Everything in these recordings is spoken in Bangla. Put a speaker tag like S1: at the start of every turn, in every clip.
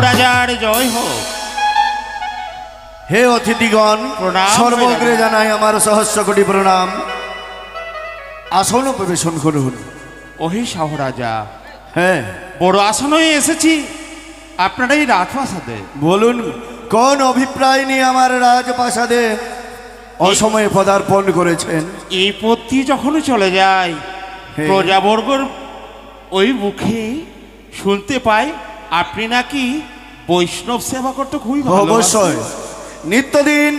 S1: রাজার জয় হোক।
S2: হে অতিথিগণ, সর্বগ্রে জানাই আমার সহস্র কোটি প্রণাম। আসন পরিবেশন করুন।
S1: ওহে শাহরাজা,
S2: হ্যাঁ,
S1: বড় আসন হয়ে এসেছি আপনারা এই রাজপ্রাসাদে।
S2: বলুন কোন অভিপ্রায় নিয়ে আমার রাজপ্রাসাদে অসময়ে পদার্পণ করেছেন?
S1: এই পত্নী যখন চলে যায় প্রজাবর্গর ওই মুখে শুনতে পাই আপনি নাকি বৈষ্ণব সেবা করতে খুবই ভালো।
S2: অবশ্যই, নিত্যদিন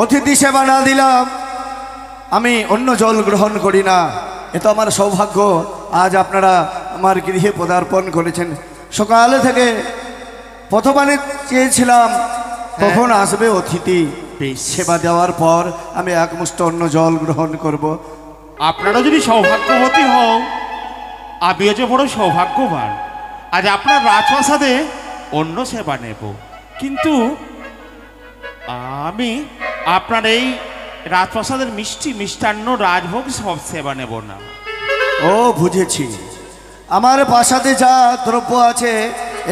S2: অতিথি সেবা না দিলাম আমি অন্য জল গ্রহণ করি না। এ তো আমার সৌভাগ্য, আজ আপনারা আমার গৃহে পদার্পণ করেছেন। সকাল থেকে প্রথমে চেয়েছিলাম কখন আসবে অতিথি, সেবা দেওয়ার পর আমি একমুষ্ট অন্য জল গ্রহণ করব।
S1: আপনারা যদি সৌভাগ্যবতী হও, আমিও যে বড় সৌভাগ্যবান, আজ আপনার রাজপ্রাসাদে অন্য সেবা নেব। কিন্তু আমি আপনার এই রাজপ্রাসাদের মিষ্টি মিষ্টান্ন রাজভোগ সব সেবা নেব না।
S2: ও বুঝেছি, আমার প্রাসাদে যা দ্রব্য আছে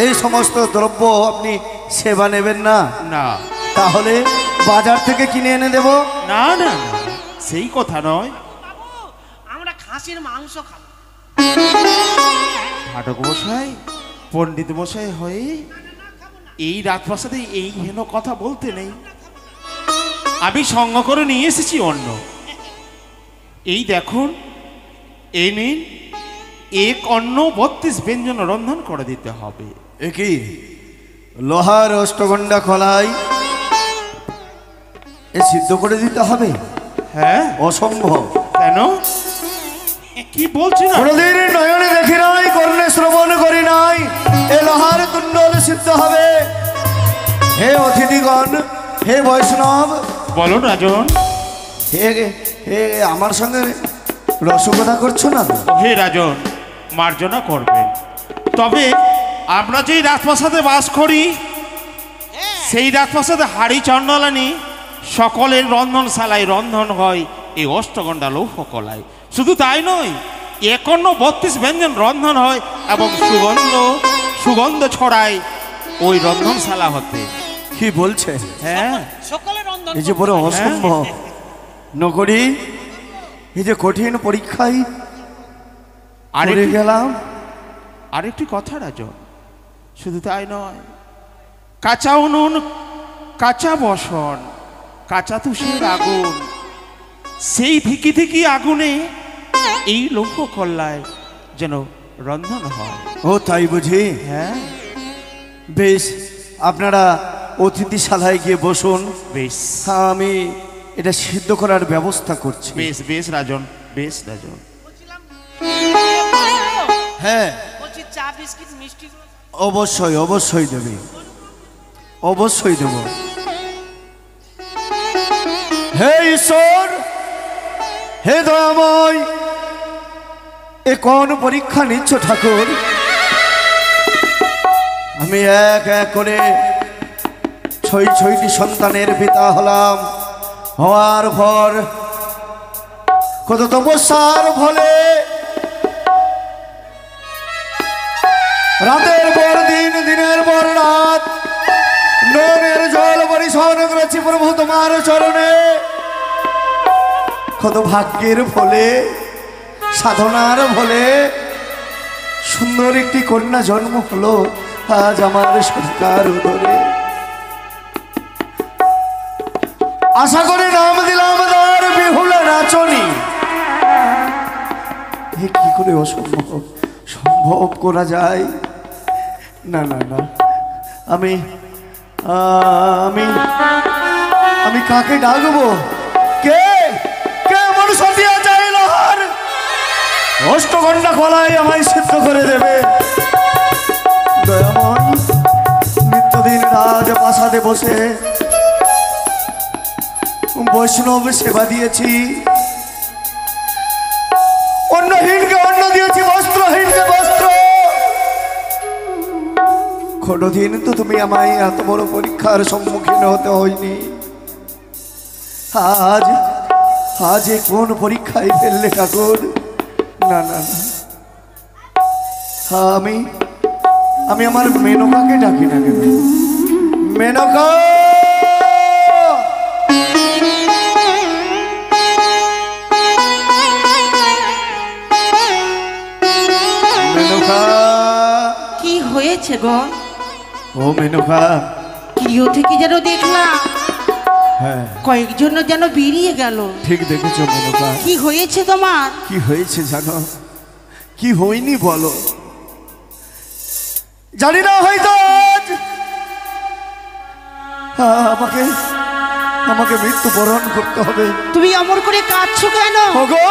S2: এই সমস্ত দ্রব্য আপনি সেবা নেবেন না?
S1: না।
S2: তাহলে বাজার থেকে কিনে এনে দেব?
S1: না না না, সেই কথা নয়।
S3: আমরা খাসির মাংস খাবো।
S1: ঘাটক মশাই, পণ্ডিত মশাই হয়ে এই রাজপ্রাসাদে এই হেন কথা বলতে নেই। আমি সঙ্গ করে নিয়ে এসেছি অন্য। এই দেখুন, এই নিন, এক অন্ন 32 ব্যঞ্জন রন্ধন করে দিতে হবে।
S2: এ কি লোহার অষ্টগন্ডা খোলাই এ সিদ্ধ করে দিতে হবে?
S1: হ্যাঁ,
S2: অসম্ভব।
S1: কেন? কি বলছেন?
S2: কোনদিন নয়নে দেখি নাই, কর্ণে শ্রবণ করি নাই এ লোহার কুণ্ডল সিদ্ধ হবে। হে অতিথিগণ, হে বৈষ্ণব,
S1: বলো রাজন।
S2: হে হে আমার সঙ্গে রসগোল্লা করছো না?
S1: হে রাজন, মার্জনা করবেন। তবে আমরা যেই রাজপ্রাসাদে বাস করি সেই রাজপ্রাসাদে হাড়ি চণ্ডালানি সকলের রন্ধনশালায় রন্ধন হয় এই অষ্টগন্ডা লৌহ কলায়। শুধু তাই নয়, 51 ব্যঞ্জন রন্ধন হয় এবং সুগন্ধ ছড়ায় ওই রন্ধনশালা হতে।
S2: কি বলছে?
S1: হ্যাঁ,
S3: সকলের রন্ধন।
S2: এই যে বড় অসম্ভব নগরী, এই যে কঠিন পরীক্ষায় আরে গেলাম।
S1: আরেকটি কথা রাজন, শুধু তাই নয়, কাঁচা উনুন, কাঁচা বসন, কাঁচা তুষের আগুন, সেই থেকে আগুনে এই লৌহ কল্যায় যেন রন্ধন হয়।
S2: ও তাই বুঝি?
S1: হ্যাঁ,
S2: বেশ, আপনারা অতিথিশালায় গিয়ে বসুন।
S1: বেশ,
S2: আমি এটা সিদ্ধ করার ব্যবস্থা করছি।
S1: বেশ বেশ রাজন, বেশ রাজন।
S2: হ্যাঁ,
S3: বলছি চা বিস্কিট মিষ্টি।
S2: অবশ্যই অবশ্যই দেবে, অবশ্যই দেব। হে ঈশ্বর, হে দয়াময়, এ কোন পরীক্ষা নিচ্ছ ঠাকুর? আমি এক এক করে 6টি সন্তানের পিতা হলাম। হওয়ার পর কত তপস্যার ফলে রাতের পর দিন, দিনের পর রাত নয়নের জল পরিশোধ করেছি প্রভু তোমার চরণে। কত ভাগ্যের ফলে, সাধনার ফলে সুন্দর একটি কন্যা জন্ম হলো আজ আমার সরকার উদরে। আশা করে নাম দিলাম তার বিহুলা নাচনি। কি করে অসম্ভব সম্ভব করা যায়? না না না, আমি আমি আমি কাকে ডাকবো? কে কে মনুষ্য দিয়া যায় লোহার অষ্টগন্ডা কলায় আমায় সিদ্ধ করে দেবে? দয়াময়, নিত্যদিন রাজপ্রাসাদে বসে বৈষ্ণব সেবা দিয়েছি, অন্নহীনকে অন্ন দিয়েছি, বস্ত্রহীনকে বস্ত্র। কোনদিন তো তুমি আমায় এত বড় পরীক্ষার সম্মুখীন হতে হয়নি। আজ আজ কোন পরীক্ষায় ফেললে ঠাকুর? না না না, আমি আমি আমার মেনকাকে ডাকি না কেন? মেনকা, মেনকা,
S4: কি হয়েছে গো?
S2: ও মেনকা।
S4: গৃহ থেকে যেন দেখলাম
S2: হ্যাঁ,
S4: কয়েকজন যেন বেরিয়ে গেল।
S2: ঠিক দেখেছো মেনকা।
S4: কি হয়েছে তোমার?
S2: কি হয়েছে জানো? কি হয়নি বলো? জানি না, হয়তো আজ আমাকে আমাকে মৃত্যুবরণ করতে হবে।
S4: তুমি অমর করে কাঁদছো কেন?
S2: ওগো,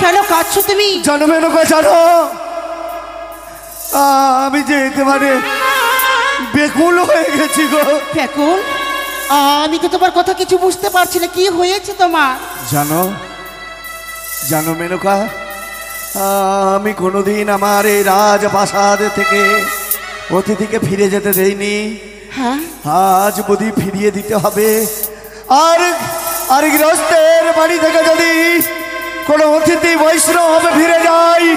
S4: কেন কাঁদছো তুমি?
S2: জানো মেনকা, জানো আমি যে একেবারে বেকুল হয়ে গেছি গো।
S4: ব্যাকুল? আমি তো তোমার কথা কিছু বুঝতে পারছি না। কি হয়েছে তোমার?
S2: জানো জানো মেনকা, আমি কোনোদিন আমার এই রাজপ্রাসাদ থেকে অতিথিকে ফিরে যেতে দেইনি।
S4: হ্যাঁ,
S2: আজ বুঝি ফিরিয়ে দিতে হবে। আর আর গৃহস্থের বাড়ি থেকে যদি কোনো অতিথি বৈষ্ণব ফিরে যায়,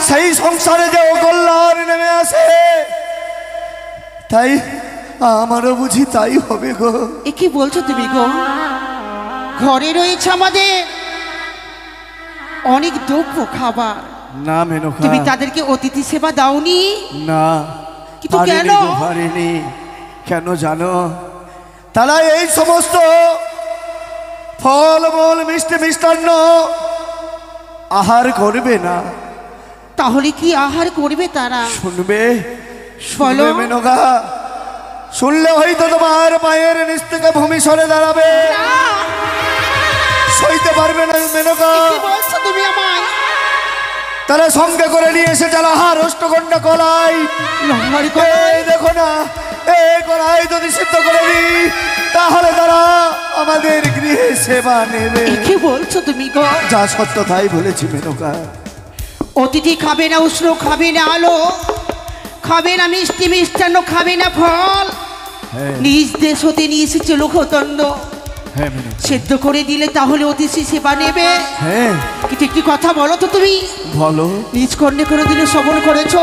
S2: সেই সংসারে যে অকল্যাণ নেমে আসে, তাই আমারও বুঝি তাই হবে গো।
S4: এ কি বলছো তুমি গো? ঘরে রয়েছে আমাদের অনেক দ্রব্য খাবার,
S2: না মেনকা,
S4: তুমি তাদেরকে অতিথি সেবা দাওনি?
S2: না,
S4: কিন্তু
S2: পারিনি
S4: কেন?
S2: গো, পারিনি। কেন জানো? তারা এই সমস্ত ফলমূল মিষ্টি মিষ্টান্ন আহার করবে না।
S4: তাহলে কি আহার করবে তারা?
S2: শুনবে,
S4: বলো।
S2: শুনবে মেনকা, শুনলে হয়তো তোমার পায়ের নিচ থেকে ভূমি সরে দাঁড়াবে। সইতে পারবে না মেনকা।
S4: কি বলছো তুমি আমায়?
S2: তারা সঙ্গে করে নিয়ে এসেছে আহার অষ্টগন্ডা কলাই।
S4: লোহার কলাই?
S2: এই দেখো না, এই কলাই যদি সিদ্ধ করে দিই, তাহলে তারা আমাদের গৃহে সেবা নেবে।
S4: এ কি বলছো তুমি গো?
S2: যা সত্য তাই বলেছি মেনকা।
S4: অতিথি খাবে না উষ্ণ, খাবে না আলো, খাবে না মিষ্টি মিষ্টান্ন, খাবে না ফল।
S2: হ্যাঁ,
S4: নিজ দেশ হতে নিয়ে এসেছে লোকদণ্ড।
S2: হ্যাঁ মেনকা,
S4: সেদ্ধ করে দিলে তাহলে অতিথি সেবা নেবে।
S2: হ্যাঁ
S4: কিন্তু একটি কথা বলো তো তুমি,
S2: বলো।
S4: নিজ কর্ণে কোনোদিনও শ্রবণ করেছো,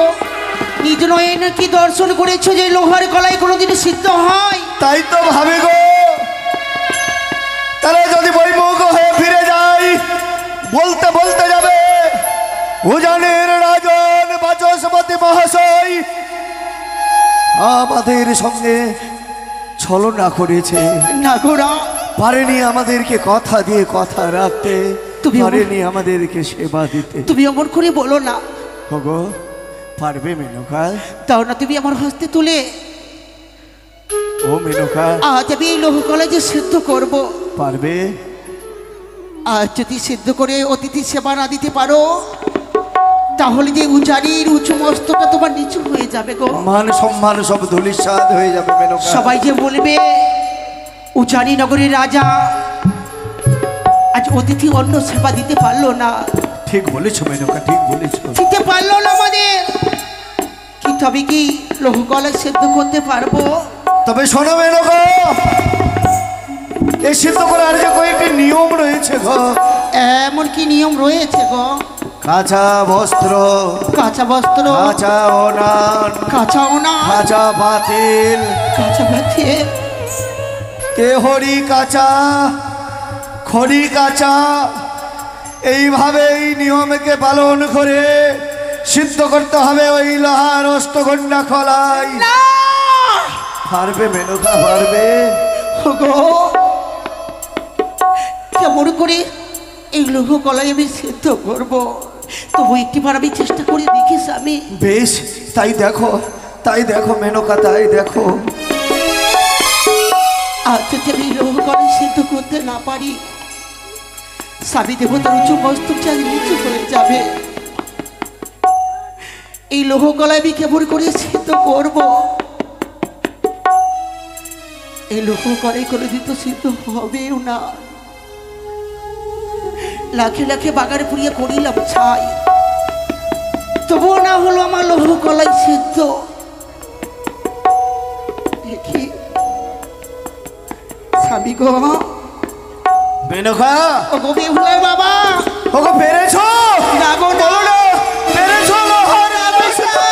S4: নিজ নয়ে নাকি দর্শন করেছো যে লোহার কলাই কোনোদিনও সিদ্ধ হয়?
S2: তাই তো ভাবে গো। তারা যদি বৈমুখ হয়ে ফিরে যায়, বলতে বলতে যাবে উজানের রাজন বাচস্পতি মহাশয় আমাদের সঙ্গে ছলনা করেছে,
S4: না গোরা,
S2: পারেনি আমাদেরকে কথা দিয়ে কথা রাখতে,
S4: তুমি
S2: পারেনি আমাদেরকে সেবা দিতে।
S4: তুমি অমন করে বলো না।
S2: ওগো, পারবে মেনকা?
S4: তাও না তুমি আমার হস্তে তুলে
S2: ও মেনকা,
S4: আজ আমি এই লোহ কলাই যে সিদ্ধ করবো,
S2: পারবে?
S4: আর যদি সিদ্ধ করে অতিথি সেবা না দিতে পারো, তাহলে যে উজানির উঁচু মস্তকটা তোমার নিচু হয়ে যাবে গো।
S2: মান সম্মান সব ধূলিসাৎ হয়ে যাবে মেনকা।
S4: সবাই যে বলবে উজানি নগরের রাজা আজ অতিথি অন্ন সেবা দিতে পারলো না,
S2: ঠিক বলেছো মেনকা, ঠিক বলেছো।
S4: দিতে পারলো না আমাদের। কি তবে কি লোহ কলাই সিদ্ধ করতে পারবো?
S2: তবে শোনো মেনকা, এই সিদ্ধ করার যে কয়েকটি নিয়ম রয়েছে গো।
S4: এমন কি নিয়ম রয়েছে গো?
S2: কাঁচা বস্ত্র,
S4: কাঁচা বস্ত্র,
S2: কাঁচা ওনান,
S4: কাঁচা ওনা,
S2: কাঁচা পাতিল,
S4: কাঁচা ভাতে,
S2: তেহরি কাঁচা, খড়ি কাঁচা, এইভাবে এই নিয়মকে পালন করে সিদ্ধ করতে হবে ওই লোহার অষ্টগন্ডা কলাই। পারবে মেনকা, পারবে?
S4: গো কেমন করে এই লোহ কলাই আমি সিদ্ধ করবো? তবু একটিবার আমি চেষ্টা করে দেখি স্বামী।
S2: বেশ, তাই দেখো, তাই দেখো মেনকা, তাই দেখো।
S4: আর যদি আমি লোহ কলাই সিদ্ধ করতে না পারি, স্বামী দেবতার উঁচু মস্তক চাল নিচু হয়ে যাবে। এই লোহ কলাই আমি কেমন করে সিদ্ধ করবো? এই লোহ কলাই করে দিত সিদ্ধ হবেও না। লাখে লাখে বাগানে পুড়িয়ে করিলাম ছাই, তবুও না হলো আমার লোহ কলাই সিদ্ধ। দেখি স্বামী গো,
S2: মেনকা,
S4: ও গো বেহুলার বাবা,
S2: ওগো পেরেছো?
S4: না গো, না।
S2: বলো না, পেরেছো লোহার অষ্টগন্ডা?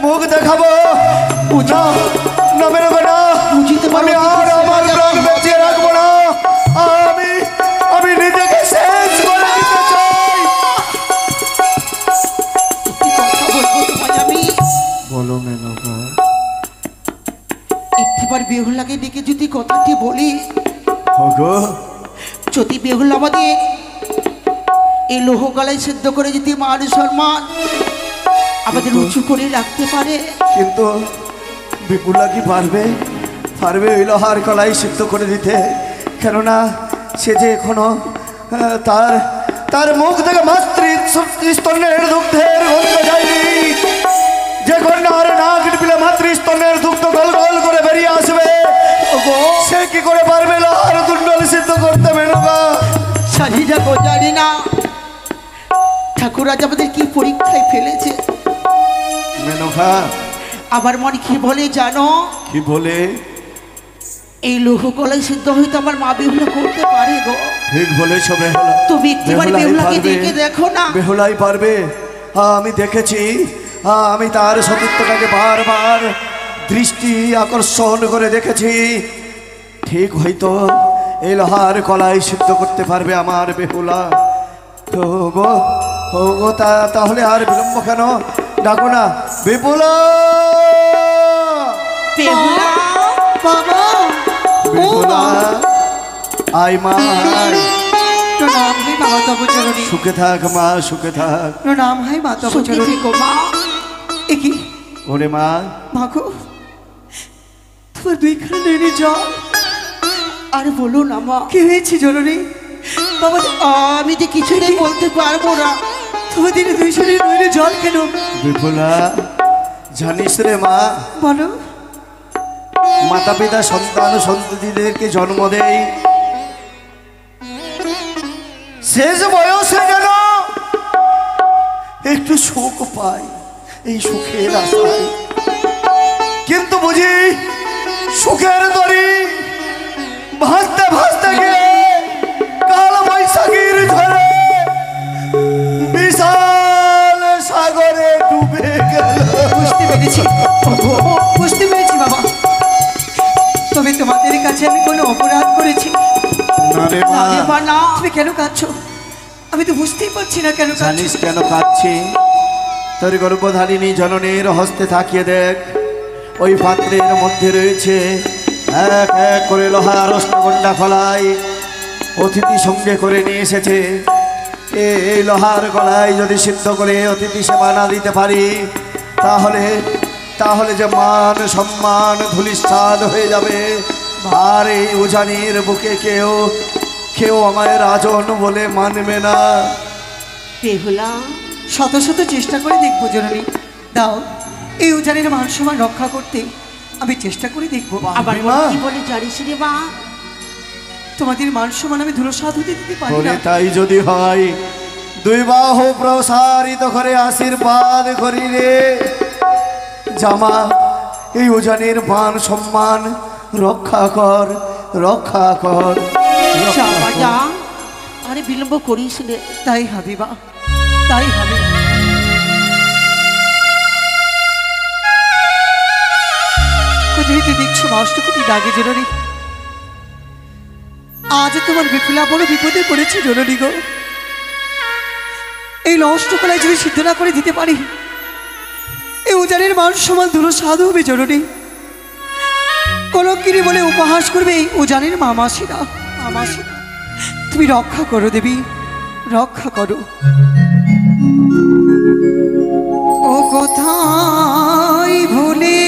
S2: মুখ দেখাবো না না বেরোবে না
S4: বুঝিতে পারো
S2: আমি আর আমার প্রাণ বেঁচে রাখবো না আমি আমি নিজেকে শেষ করে দিতে চাই
S4: একটি কথা বলবো তোমায় আমি
S2: বলো মেনকা
S4: একটিবার বেহুলাকে ডেকে যদি কথাটি বলি
S2: ওগো
S4: যদি বেহুলা আমাদের এই লোহ গলায় সিদ্ধ করে যদি মান সম্মান আমাদের উঁচু করে রাখতে পারে
S2: কিন্তু বিপুলা কি পারবে পারবে ওই লোহার কলাই সিদ্ধ করে দিতে কেননা সে যে এখনো তার তার মুখ থেকে মাতৃস্তনের দুগ্ধের গন্ধ যায়নি যে কন্যার নাক টিপলে মাতৃস্তনের দুগ্ধ গল গল করে বেরিয়ে আসবে সে কি করে পারবে লোহার দুন্ডল সিদ্ধ করতে মেনকা
S4: জানি না গো জানি না ঠাকুর আজ আমাদের কি পরীক্ষায় ফেলেছে
S2: মেনকা
S4: আমার মনে কি বলে জানো
S2: কি বলে
S4: এই লোহ গলায় সিদ্ধ হয়তো আমার মা বেহুলা করতে পারে গো
S2: ঠিক বলেছ বেহুলা
S4: তুমি একটিবার
S2: বেহুলাই
S4: বেহুলাকে
S2: পারবে।
S4: ডেকে দেখো না
S2: বেহুলাই পারবে আমি দেখেছি আমি তার সতীত্বটাকে বারবার দৃষ্টি আকর্ষণ করে দেখেছি ঠিক হয়তো এই লোহার কলাই সিদ্ধ করতে পারবে আমার বেহুলা তো গো ও গো তাহলে আর বিলম্ব কেন ডাকো না বিপুলা
S4: বেহুলা বাবা
S2: বিপুলা আয় মা আয়।
S5: প্রণাম হে বাবা তব চরণে
S2: সুখে থাক মা সুখে থাক
S5: প্রণাম হে মা তব
S4: সুখে
S5: চরণে
S4: থেকো মা
S5: একি
S2: ওরে মা
S5: মাগো তোমার দুইখানে নয়নে জল
S4: আর বলো না মা
S5: কি হয়েছে জননী বাবা
S4: আমি যে কিছুতেই বলতে পারবো না
S5: তোমাদের দুই শরীর নয়নে জল কেন
S2: বিপুলা জানিস রে মা
S5: বলো
S2: মাতা পিতা সন্তান সন্ততিদেরকে জন্ম দেয় শেষ বয়সে যেন একটু সুখ পায় এই সুখের আশায় কিন্তু বুঝি সুখের দড়ি ভাসতে ভাসতে গিয়ে কাল বৈশাখীর ঝড়ে বিশাল সাগরে ডুবে গেল
S5: বুঝতে পেরেছি বুঝতে পেরেছি বাবা তবে তোমাদের কাছে আমি কোনো অপরাধ করেছি
S2: না রে মা
S4: আরে মা না
S5: তুমি কেন কাঁদছো আমি তো বুঝতেই পারছি না কেন কাঁদছো
S2: জানিস কেন কাঁদছি তোর গর্ভধারিণী জননীর হস্তে থাকিয়ে দেখ ওই পাত্রের মধ্যে রয়েছে এক এক করে লোহার অষ্টগন্ডা ফলাই অতিথি সঙ্গে করে নিয়ে এসেছে এই লোহার গলায় যদি সিদ্ধ করে অতিথি সেবা না দিতে পারি তাহলে তাহলে যে মান সম্মান ধূলিসাৎ হয়ে যাবে আর এই উজানির বুকে কেউ কেউ আমায় রাজন বলে মানবে না
S4: বেহুলা
S5: শত শত চেষ্টা করে দেখবো জননী দাও এই উজানের মান সম্মান রক্ষা করতে আমি চেষ্টা করে দেখবো
S4: আবার
S2: মা।
S4: কি বলে জানিস রে মা
S5: তোমাদের মান সম্মান আমি ধূলসাৎ হতে দিতে পারি
S2: বলে
S5: না
S2: তাই যদি হয় দুই বাহু প্রসারিত করে আশীর্বাদ করি রে জামা এই উজানের মান সম্মান রক্ষা কর রক্ষা কর
S4: যা মা, যা আরে বিলম্ব করিস রে
S5: তাই হবে বা তাই হবে কোথায় তো দেখছো মা অষ্টকোটি দাগে জননী আজ তোমার বিপুলা বড় বিপদে পড়েছে জননী গো এই অষ্টকলায় যদি সিদ্ধ না করে দিতে পারি এই উজানের মান সমান দুটো সাধু হবে জননী কলঙ্কিনী বলে উপহাস করবে এই উজানের মামাসিরা মামাসিরা তুমি রক্ষা করো দেবী রক্ষা করো ও কোথায় ভুলে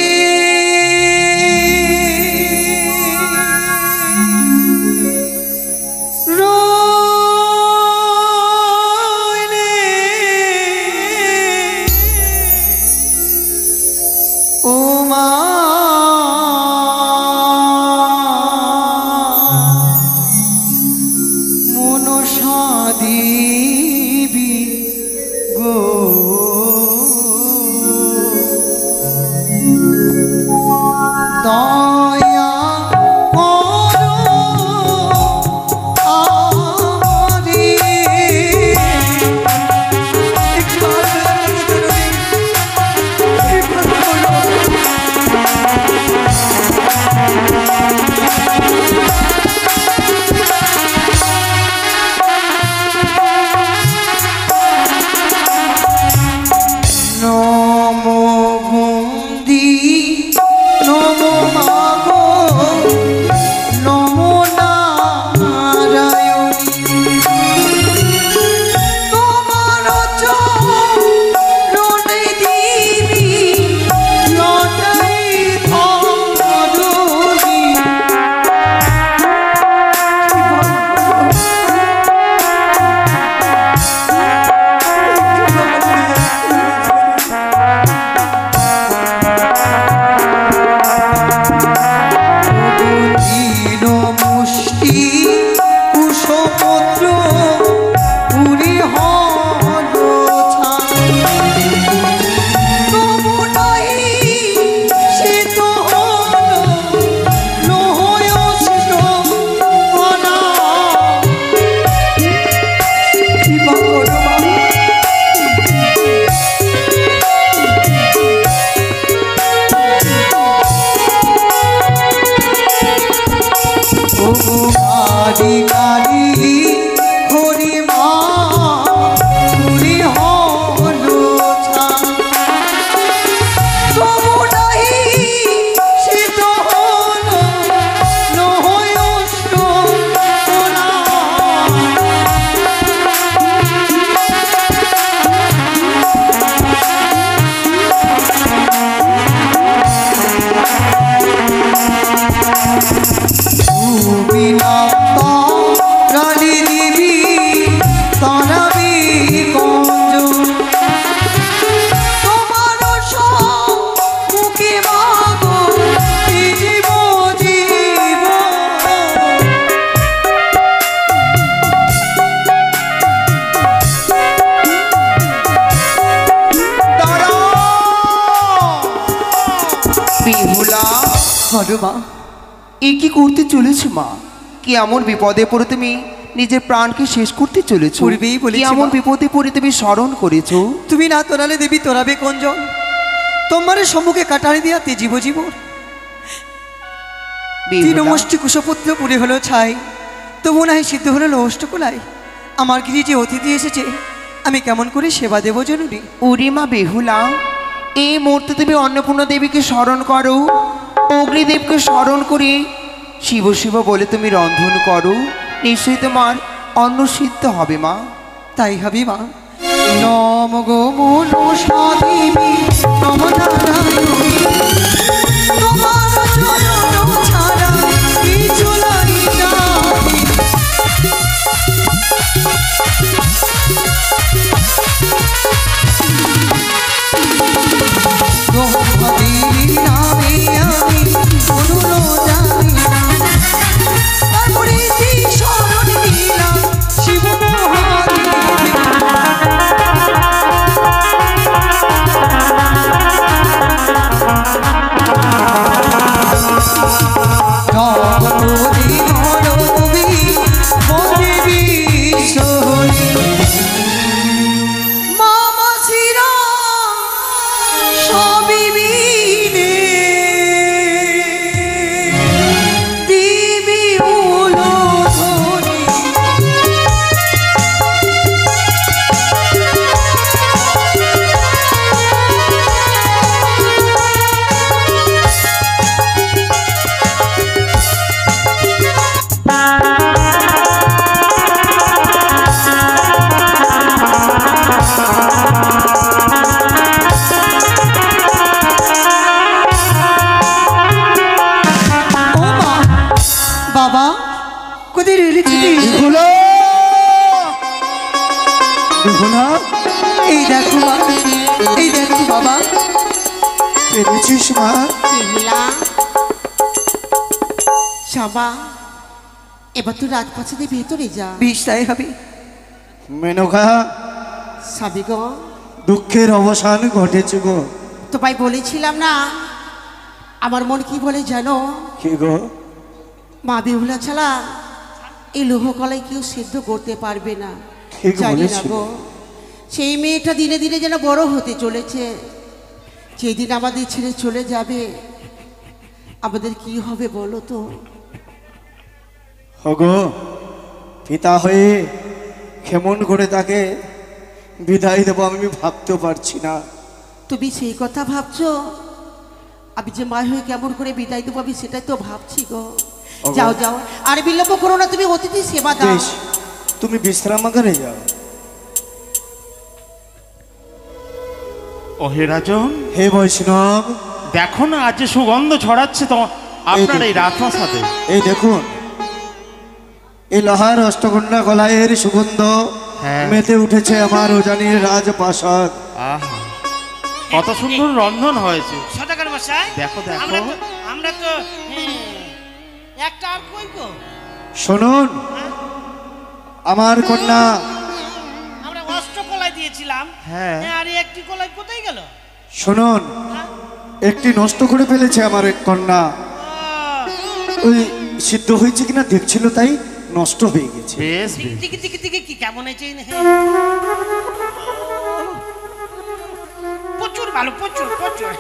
S5: রইলে ও মা মনসা দেবী গো দয়া করো আমারে একটু হাত মেলাতে জরুরি। একটু হাত বলো মা।
S4: এ কি করতে চলেছো মা? কি এমন বিপদে পড়ে তুমি নিজের প্রাণকে শেষ করতে চলেছো?
S5: পূর্বেই বলেছি
S4: কি এমন
S5: মা।
S4: বিপদে পড়ে তুমি স্মরণ করেছো?
S5: তুমি না তোরালে দেবী তোরাবে কোনজন? তোমার সম্মুখে কাটারি দিয়া তে জীব জীব তৃণমষ্টি কুশপুত্র পুরে হলো ছাই, তবু নাই সিদ্ধ হলো অষ্টকোলাই। আমার গৃহে যে অতিথি এসেছে, আমি কেমন করে সেবা দেবো জননী?
S4: উরিমা বেহুলা, এই মুহূর্তে তুমি অন্নপূর্ণা দেবীকে স্মরণ করো, অগ্নিদেবকে স্মরণ করে শিব শিব বলে তুমি রন্ধন করো, নিশ্চয়ই তোমার অন্ন সিদ্ধ হবে মা।
S5: তাই হবে মা। নম গো মনসা দেবী নম নারায়ণী, তোমার চরণ ছাড়া কিছু নাই জানি। ব্রহ্মা দেবীর নামে আমি কোনো জানি না, তারপরে সেই শরণ নিলাম শিব মহাদেব। বাবা কোথায় রয়েছিস? এই দেখো মা, এই দেখো বাবা।
S2: পেরেছিস মা?
S4: বেহুলা, শাবা, এবার তুই রাজপ্রাসাদের ভেতরে যা।
S5: বিষ তাই হবে।
S2: মেনকা,
S4: সাবি গো,
S2: দুঃখের অবসান ঘটেছে গো।
S4: তোমায় বলেছিলাম না, আমার মন কি বলে জানো?
S2: কি গো?
S4: মা বেহুলা ছাড়া এই লোহকলাই কেউ সিদ্ধ করতে পারবে না।
S2: ঠিক
S4: জানি না
S2: বলেছি।
S4: গো, সেই মেয়েটা দিনে দিনে যেন বড় হতে চলেছে। যেদিন আমাদের ছেড়ে চলে যাবে, আমাদের কি হবে বলো তো?
S2: হগো, পিতা হয়ে কেমন করে তাকে বিদায় দেবো আমি ভাবতেও পারছি না।
S4: তুমি সেই কথা ভাবছো? আমি যে মা হয়ে কেমন করে বিদায় দেবো আমি সেটাই তো ভাবছি গো।
S2: ওগো।
S4: যাও যাও, আর বিলম্ব করো না, তুমি অতিথি সেবা দাও।
S2: বেশ, তুমি বিশ্রামাগারে যাও।
S1: ও হে রাজন,
S2: হে বৈষ্ণব,
S1: দেখো না আজ যে সুগন্ধ ছড়াচ্ছে তো আপনার এই
S2: দেখুন।
S1: রাজপ্রাসাদে।
S2: এই দেখুন, এই লোহার অষ্টকন্যা গলায়ের সুগন্ধ
S1: হ্যাঁ।
S2: মেতে উঠেছে আমার উজানির রাজপ্রাসাদ।
S1: আহা, কত সুন্দর রন্ধন হয়েছে।
S3: সদাগর মশাই,
S1: দেখো, দেখো।
S3: আমরা তো একটা আর কই গো?
S2: শুনুন, আমার কন্যা
S3: আমরা অষ্টকলাই দিয়েছিলাম।
S1: হ্যাঁ।
S3: আর এই একটি কলাই কোথায় গেল?
S2: শুনুন, একটি নষ্ট করে ফেলেছে আমার এক কন্যা। ওই সিদ্ধ হয়েছে কিনা দেখছিল, তাই নষ্ট হয়ে গেছে।
S1: বেশ বেশ।
S3: টিকি টিকি টিকি কি কেমন হয়েছে? প্রচুর ভালো, প্রচুর প্রচুর।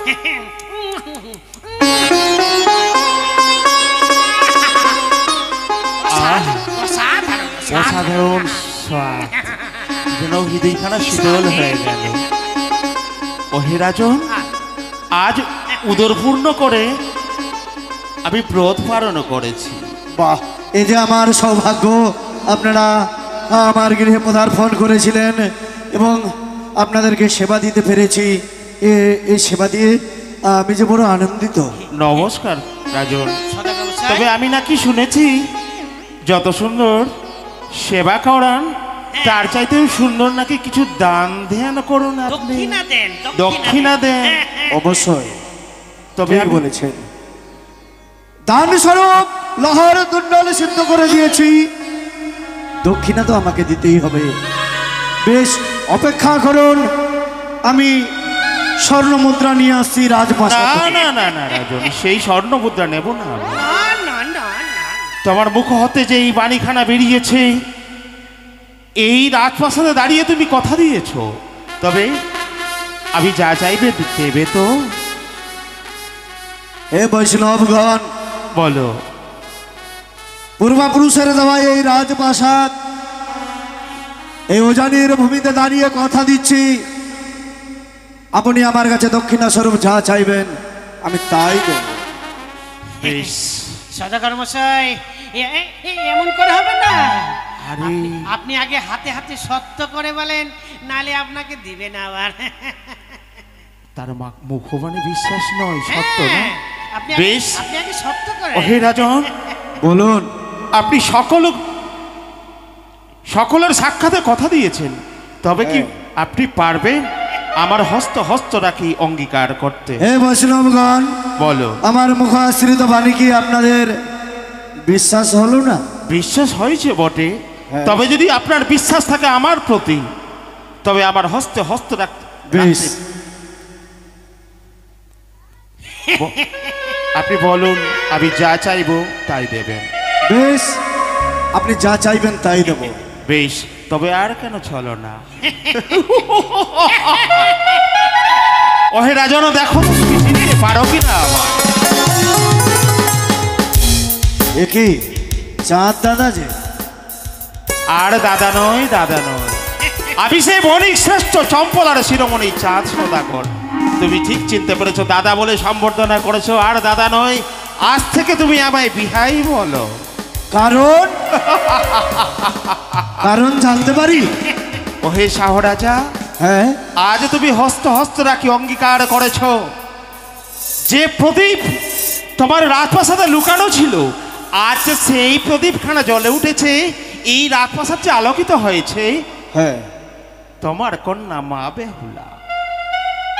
S1: আহা,
S3: অসাধারণ,
S1: অসাধারণ স্বাদ, যেন হৃদয়খানা শীতল হয়ে গেল। ও হে রাজন, আজ উদরপূর্ণ করে আমি ব্রত পালন করেছি।
S2: বাহ, এই যে আমার সৌভাগ্য, আপনারা আমার গৃহে পদার্পণ করেছিলেন এবং আপনাদেরকে সেবা দিতে পেরেছি। এই সেবা দিয়ে আমি যে বড় আনন্দিত।
S1: নমস্কার রাজন।
S3: সদাগর মশাই,
S1: তবে আমি নাকি শুনেছি যত সুন্দর সেবা করান তার চাইতেও সুন্দর নাকি কিছু দান ধ্যান করুন আপনি।
S3: দক্ষিণা দেন,
S1: দক্ষিণা দেন।
S3: হ্যাঁ, হ্যাঁ।
S2: অবশ্যই
S1: তবে
S2: ঠিক
S1: আমি
S2: বলেছেন। দান স্বরূপ লোহার দুন্ডল সিদ্ধ করে দিয়েছি, দক্ষিণা তো আমাকে দিতেই হবে। বেশ, অপেক্ষা করুন, আমি স্বর্ণ মুদ্রা নিয়ে আসছি
S1: না
S2: রাজপ্রাসাদ থেকে।
S1: না না না রাজন, সেই স্বর্ণ মুদ্রা নেব না আমি।
S3: না না না না
S1: তোমার মুখ হতে যে এই বাণীখানা বেরিয়েছে, এই রাজপ্রাসাদে দাঁড়িয়ে তুমি কথা দিয়েছো, তবে আমি যা চাইবে দেবে তো?
S2: হে বৈষ্ণবগণ,
S1: বলো।
S2: পূর্বপুরুষের দেওয়া এই রাজপ্রাসাদ, এই উজানির ভূমিতে দাঁড়িয়ে কথা দিচ্ছি, আপনি আমার কাছে দক্ষিণা স্বরূপ যা চাইবেন আমি তাই দেব।
S1: বেশ।
S3: সদাগর মশাই এমন করে হবে না।
S1: আরে
S3: আপনি আগে হাতে হাতে সত্য করে বলেন, নালে আপনাকে দিবে না আবার।
S1: তার মুখবাণী বিশ্বাস নয়, সত্য না?
S3: হ্যাঁ, আপনি
S1: বেশ।
S3: আপনি আগে সত্য করে।
S1: ও হে রাজন,
S2: বলুন।
S1: আপনি সকলের সাক্ষাতে কথা দিয়েছেন, তবে কি আপনি পারবেন আমার হস্ত রাখি অঙ্গীকার করতে?
S2: হে বৈষ্ণবগণ,
S1: বলো।
S2: আমার মুখাশ্রিত বাণী কি আপনাদের বিশ্বাস হলো না?
S1: বিশ্বাস হয়েছে বটে,
S2: হ্যাঁ।
S1: তবে যদি আপনার বিশ্বাস থাকে আমার প্রতি, তবে আমার হস্ত রাখতে।
S2: বেশ,
S1: আপনি বলুন, আমি যা চাইবো তাই দেবেন।
S2: বেশ, আপনি যা চাইবেন তাই দেব।
S1: বেশ, তবে আর কেন চলো না? ওহে রাজন, দেখো তো তুমি চিনতে পারো কিনা আমার?
S2: এ কি চাঁদ দাদা যে?
S1: আর দাদা নয়, দাদা নয়, আমি সেই বণিক শ্রেষ্ঠ চম্পলার শিরোমণি চাঁদ সদাগর। তুমি ঠিক চিনতে পেরেছো, দাদা বলে সম্বর্ধনা করেছো। আর দাদা নয়, আজ থেকে তুমি আমায় বিহাই বলো।
S2: কারণ কারণ জানতে পারি?
S1: ওহে শাহরাজা,
S2: হ্যাঁ,
S1: আজ তুমি হস্ত রাখি অঙ্গীকার করেছ, যে প্রদীপ তোমার রাজপ্রাসাদে লুকানো ছিল, আজ সেই প্রদীপখানা জ্বলে উঠেছে, এই রাজপ্রাসাদ যে আলোকিত হয়েছে,
S2: হ্যাঁ,
S1: তোমার কন্যা মা বেহুলা।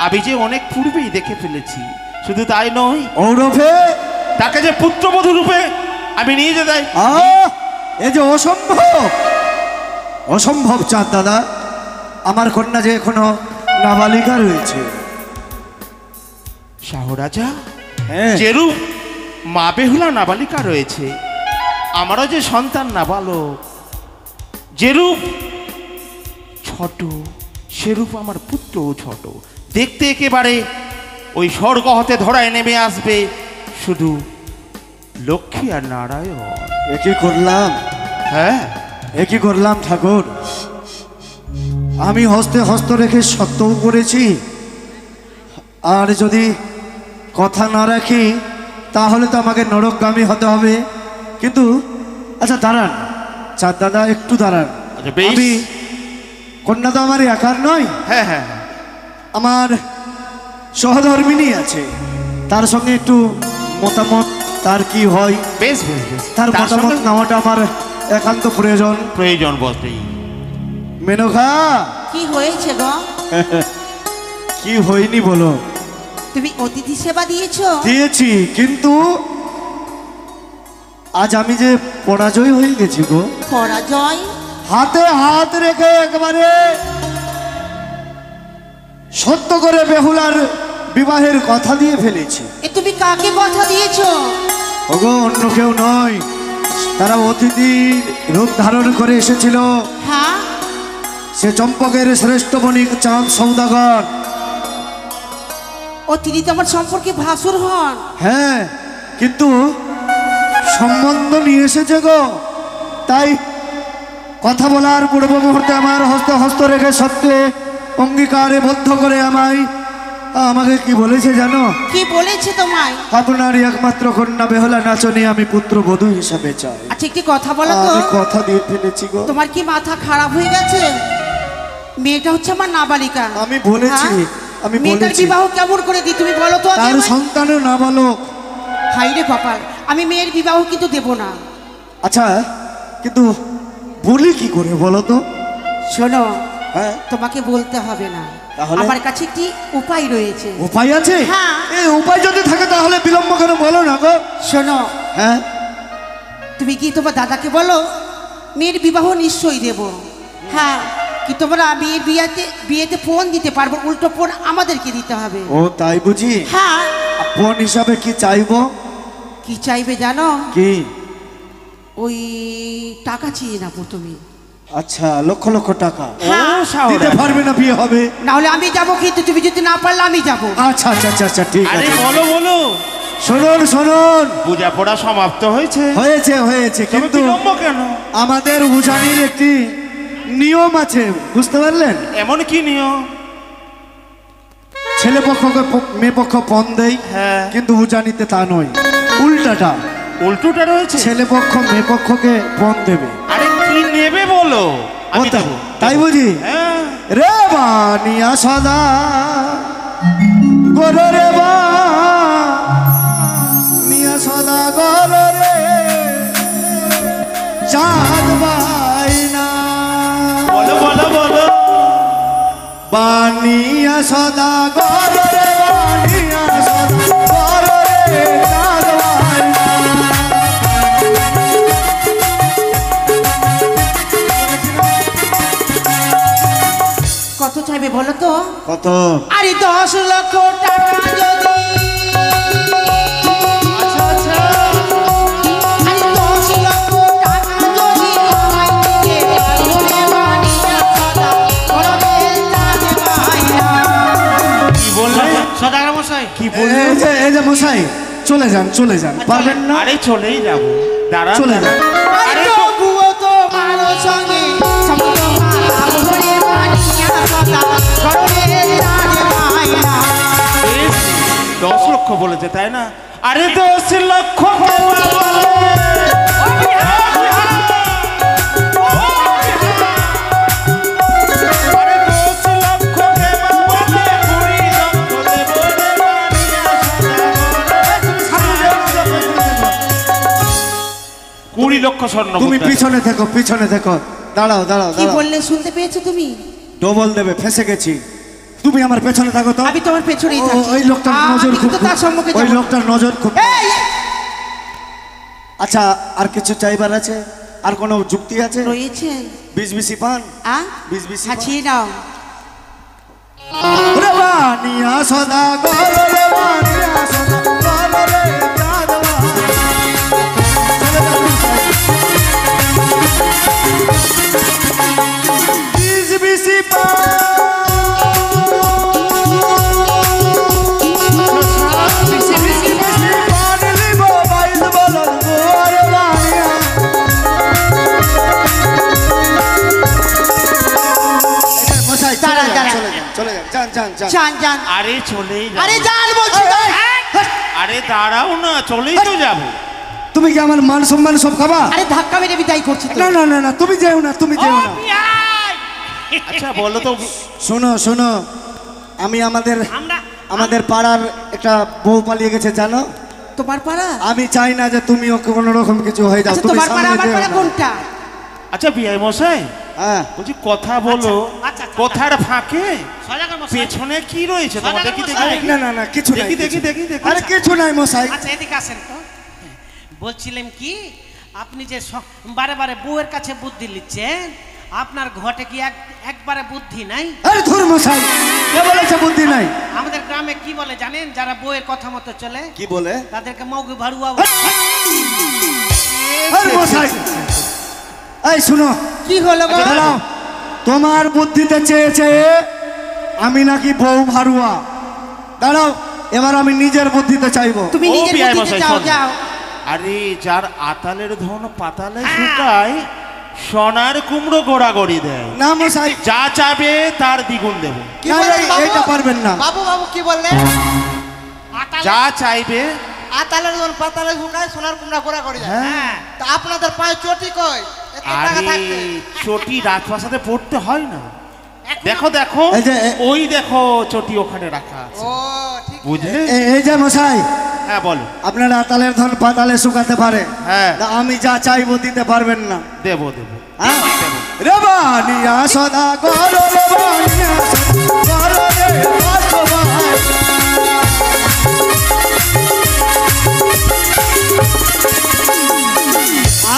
S1: আমি যে অনেক পূর্বেই দেখে ফেলেছি। শুধু তাই নয়,
S2: ঔরফে
S1: তাকে যে পুত্রবধূ রূপে আমি নিয়ে যেতে।
S2: এ যে অসম্ভব চাঁদ দাদা, আমার কন্যা যে এখনো নাবালিকা রয়েছে।
S1: শাহরাজা,
S2: হ্যাঁ,
S1: যেরূপ মা বেহুলা নাবালিকা রয়েছে, আমারও যে সন্তান নাবালক, যেরূপ ছোট, সেরূপ আমার পুত্রও ছোট। দেখতে একেবারে ওই স্বর্গ হতে ধরায় নেমে আসবে শুধু লক্ষ্মী আর নারায়ণ।
S2: এ কি করলাম,
S1: হ্যাঁ,
S2: এ কি করলাম ঠাকুর? আমি হস্ত রেখে সত্যও করেছি, আর যদি কথা না রাখি তাহলে তো আমাকে নরকগামী হতে হবে। কিন্তু আচ্ছা দাঁড়ান চাঁদ দাদা, একটু দাঁড়ান।
S1: আচ্ছা, বেশ।
S2: আমি কন্যা তো আমার একার নয়,
S1: হ্যাঁ হ্যাঁ হ্যাঁ।
S2: আমার সহধর্মিনী আছে, তার সঙ্গে একটু মতামত তার কি হয়,
S1: বেশ বেশ বেশ,
S2: তার
S1: তার
S2: মতামত
S1: সঙ্গে
S2: নেওয়াটা আমার একান্ত প্রয়োজন।
S1: প্রয়োজন বটেই।
S2: মেনকা,
S6: কি হয়েছে গো?
S2: কি হয়নি বলো?
S6: তুমি অতিথি সেবা দিয়েছো?
S2: দিয়েছি, কিন্তু আজ আমি যে পরাজয় হয়ে গেছি গো।
S6: পরাজয়?
S2: হাতে হাত রেখে একবারে সত্য করে বেহুলার বিবাহের কথা দিয়ে ফেলেছি।
S6: এ তুমি কাকে কথা দিয়েছো?
S2: ওগো, অন্য কেউ নয়, তারা অতিথি রূপ ধারণ করে এসেছিল।
S6: হ্যাঁ,
S2: সে চম্পকের শ্রেষ্ঠ বণিক চাঁদ সৌদাগর।
S6: ও তিনি তো আমার সম্পর্কে ভাসুর হন।
S2: হ্যাঁ, কিন্তু সম্বন্ধ নিয়ে এসেছে গো, তাই কথা বলার পূর্ব মুহূর্তে আমার হস্ত রেখে সত্যে অঙ্গীকারে বদ্ধ করে আমাকে কি বলেছে জানো?
S6: কি বলেছে তোমায়?
S2: আপনার একমাত্র কন্যা বেহুলা নাচনি আমি পুত্র বধূ হিসাবে চাই।
S6: আচ্ছা, একটি কথা বলো তো,
S2: আমি কথা দিয়ে ফেলেছি গো।
S6: তোমার কি মাথা খারাপ হয়ে গেছে? মেয়েটা হচ্ছে আমার নাবালিকা।
S2: আমি বলেছি,
S6: হ্যাঁ?
S2: আমি
S6: মেয়েটার
S2: বলেছি।
S6: বিবাহ কেমন করে দিই তুমি বলো তো?
S2: তার সন্তানও নাবালক।
S6: হাই রে কপাল, আমি মেয়ের বিবাহ কিন্তু দেব না।
S2: আচ্ছা, কিন্তু বলি কি করে বলো তো?
S6: শোনো,
S2: হ্যাঁ,
S6: তোমাকে বলতে হবে না,
S2: তাহলে?
S6: আমার কাছে একটি উপায় রয়েছে।
S2: উপায় আছে?
S6: হ্যাঁ।
S2: এই উপায় যদি থাকে তাহলে বিলম্ব কেন বলো না গো?
S6: শোনো,
S2: হ্যাঁ,
S6: তুমি কি তোমার দাদাকে বলো, মেয়ের বিবাহ নিশ্চয়ই দেব। হ্যাঁ, কিন্তু আমরা বিয়েতে ফোন দিতে পারবো, উল্টো ফোন আমাদেরকে দিতে হবে।
S2: ও তাই বুঝি?
S6: হ্যাঁ।
S2: ফোন হিসাবে কি চাইবো?
S6: কি চাইবে জানো?
S2: কি?
S6: ওই টাকা চেয়ে না প্রথমে।
S2: আচ্ছা, লক্ষ লক্ষ টাকা
S6: হ্যাঁ।
S2: দিতে পারবে না, বিয়ে হবে।
S6: না হলে আমি যাবো, কিন্তু তুমি যদি না পারলে আমি যাবো।
S2: আচ্ছা আচ্ছা আচ্ছা আচ্ছা, ঠিক
S1: আরে
S2: আছে।
S1: বলো বলো,
S2: শুনুন শুনুন,
S1: পূজা পড়া সমাপ্ত হয়েছে,
S2: হয়েছে হয়েছে,
S1: তবে
S2: কিন্তু
S1: বিলম্ব কেন?
S2: আমাদের উজানির একটি নিয়ম আছে, বুঝতে পারলেন?
S1: এমন কি নিয়ম?
S2: ছেলে পক্ষকে মেয়ে পক্ষ পণ দেয়,
S1: হ্যাঁ।
S2: কিন্তু উজানিতে তা নয়, উল্টাটা।
S1: উল্টোটা রয়েছে।
S2: ছেলে পক্ষ মেয়ে পক্ষকে পণ দেবে।
S1: আরে কি নেবে বলো, আমি
S2: ও তা-
S1: দেবো।
S2: তাই বুঝি?
S1: হ্যাঁ।
S2: রে বানিয়া সদা গর রে বানিয়া সদা গর রে চাঁদ বাইনা
S1: বলো বলো বলো।
S2: বানিয়া সদা গর রে বানিয়া সদা গর রে চাঁদ বাইনা।
S6: কত চাইবে বলো তো?
S2: কত?
S6: আরে 10 লক্ষ টাকা যদি।
S1: আচ্ছা আচ্ছা,
S6: আরে 10 লক্ষ টাকা যদি আমায় দিতে পারো রে বানিয়া সদা করবে চাঁদ বাইনা।
S1: কি বললে?
S3: সদাগর মশাই,
S1: কি বললে?
S2: এই যে মশাই, চলে যান চলে যান, পারবেন না?
S1: আরে চলেই যাবো, দাঁড়ান
S2: চলে
S1: দাঁড়ান।
S6: আরে
S1: আরে
S6: তবুও তোমার সঙ্গে সমুদ্র মালা ভরে বানিয়া সদা করবে চাঁদ বাইনা।
S1: 10 লক্ষ বলেছে তাই না? আরে 10 লক্ষ কুড়ি লক্ষ স্বর্ণ
S2: তুমি
S1: মুদ্রা।
S2: পিছনে থেকো, পিছনে থেকো, দাঁড়াও দাঁড়াও
S6: কি
S2: দাঁড়াও।
S6: বললে শুনতে পেয়েছো তুমি?
S2: ডবল দেবে, ফেসে গেছি। তুমি আমার পেছনে থাকো তো।
S6: আমি তোমার পেছনেই থাকি।
S2: ওই লোকটার নজর
S6: আমি
S2: খুব,
S6: কিন্তু তার সম্মুখে
S2: ওই
S6: যাব না।
S2: লোকটার নজর খুব।
S6: এই,
S2: আচ্ছা, আর কিছু চাইবার আছে? আর কোনো যুক্তি আছে?
S6: রয়েছে।
S2: বিশ বিশি পান,
S6: আ?
S2: বিশ বিশি পান।
S6: সাজিয়ে নাও।
S2: রে বানিয়া সদা গর রে বানিয়া সদা গর রে চাঁদ বাইনা। বিশ বিশি পান, বিশি বিশি পান লিব বাইল বলদ গোর বানিয়া। মশাই চলে
S6: দাঁড়ান,
S2: যান,
S6: দাঁড়ান।
S2: চলে যান, চলে যান, যান যান যান।
S6: যান যান।
S1: আরে চলেই যাবো।
S6: আরে যান বলছি তো।
S1: আরে দাঁড়াও না, চলেই তো যাবো।
S2: তুমি কি আমার মান সম্মান সব খাবা?
S6: আরে ধাক্কা মেরে বিদায় করছি তো।
S2: না না না না, তুমি যেও না, তুমি যেও না।
S1: আচ্ছা বলো তো,
S2: শোনো শোনো, আমি আমাদের পাড়ার একটা বউ পালিয়ে গেছে, জানো?
S6: তোমার পাড়া?
S2: আমি চাই না যে তুমি ওকে কোনো রকম কিছু হয়ে যাও।
S6: আচ্ছা,
S2: তুমি
S6: তোমার পাড়া
S2: সামনে
S6: আমার
S2: যেও
S6: পাড়া
S2: না।
S6: কোনটা?
S1: আচ্ছা বিআই মশাই
S2: হ্যাঁ,
S1: বলছি কথা বলো,
S3: আচ্ছা, আচ্ছা,
S1: কথার ফাঁকে
S3: সদাগর মশাই,
S1: পেছনে কি রয়েছে তোমার? দেখি দেখি
S2: আরে,
S1: দেখি।
S2: না না না, কিছু নাই,
S1: দেখি দেখি
S2: কিছু-
S1: দেখি দেখি।
S2: আরে কিছু নাই মশাই।
S3: আচ্ছা এদিকে আসেন তো। বলছিলাম কি, আপনি যে বারে বারে বউয়ের কাছে বুদ্ধি নিচ্ছেন, আপনার ঘটে কি একবারে বুদ্ধি নাই?
S2: আরে ধুর মশাই, কে বলেছে বুদ্ধি নাই?
S3: আমাদের গ্রামে কি বলে জানেন? যারা বউয়ের কথা মতো চলে
S2: কি বলে?
S3: তাদেরকে মৌগি ভাড়ুয়া।
S2: আরে মশাই, এই শুনো,
S6: কি হলো গো?
S2: দাঁড়াও। তোমার বুদ্ধিতে চেয়ে চেয়ে আমি নাকি বউ ভাড়ুয়া। দাঁড়াও, এবার আমি নিজের বুদ্ধিতে চাইবো।
S6: তুমি
S1: ও
S6: নিজের
S1: বিআই
S6: বুদ্ধিতে
S1: মশাই,
S6: যাও
S1: শোন।
S6: যাও।
S1: আরে যার আতালের ধন পাতালে শুকায়, সোনার কুমড়ো গোড়াগড়ি দেয়।
S2: না মশাই,
S1: যা চাবে তার দ্বিগুণ দেবো।
S2: না, এইটা পারবেন না।
S7: বাবু বাবু কি বললে?
S1: যা চাইবে।
S7: আতালের জন পাতালে ঝুঁকায় সোনার কুমড়া করা করে যায়।
S1: হ্যাঁ।
S7: তা আপনাদের পায়ে চটি কই? এত টাকা
S1: আরে
S7: থাকতে
S1: চটি রাজপ্রাসাদে পড়তে হয় না। দেখো দেখো,
S2: এই যে,
S1: ওই দেখো চটি ওখানে রাখা আছে,
S7: ও ঠিক।
S1: বুঝলে?
S2: এই যে মশাই,
S1: হ্যাঁ বলো।
S2: আপনার আতালের ধন পাতালে শুকাতে পারে,
S1: হ্যাঁ।
S2: তা আমি যা চাইবো দিতে পারবেন না।
S1: দেবো দেবো
S2: হ্যাঁ?
S1: দেবো।
S2: রে বানিয়া সদা গর রে বানিয়া সদা গর রে বাসবাই।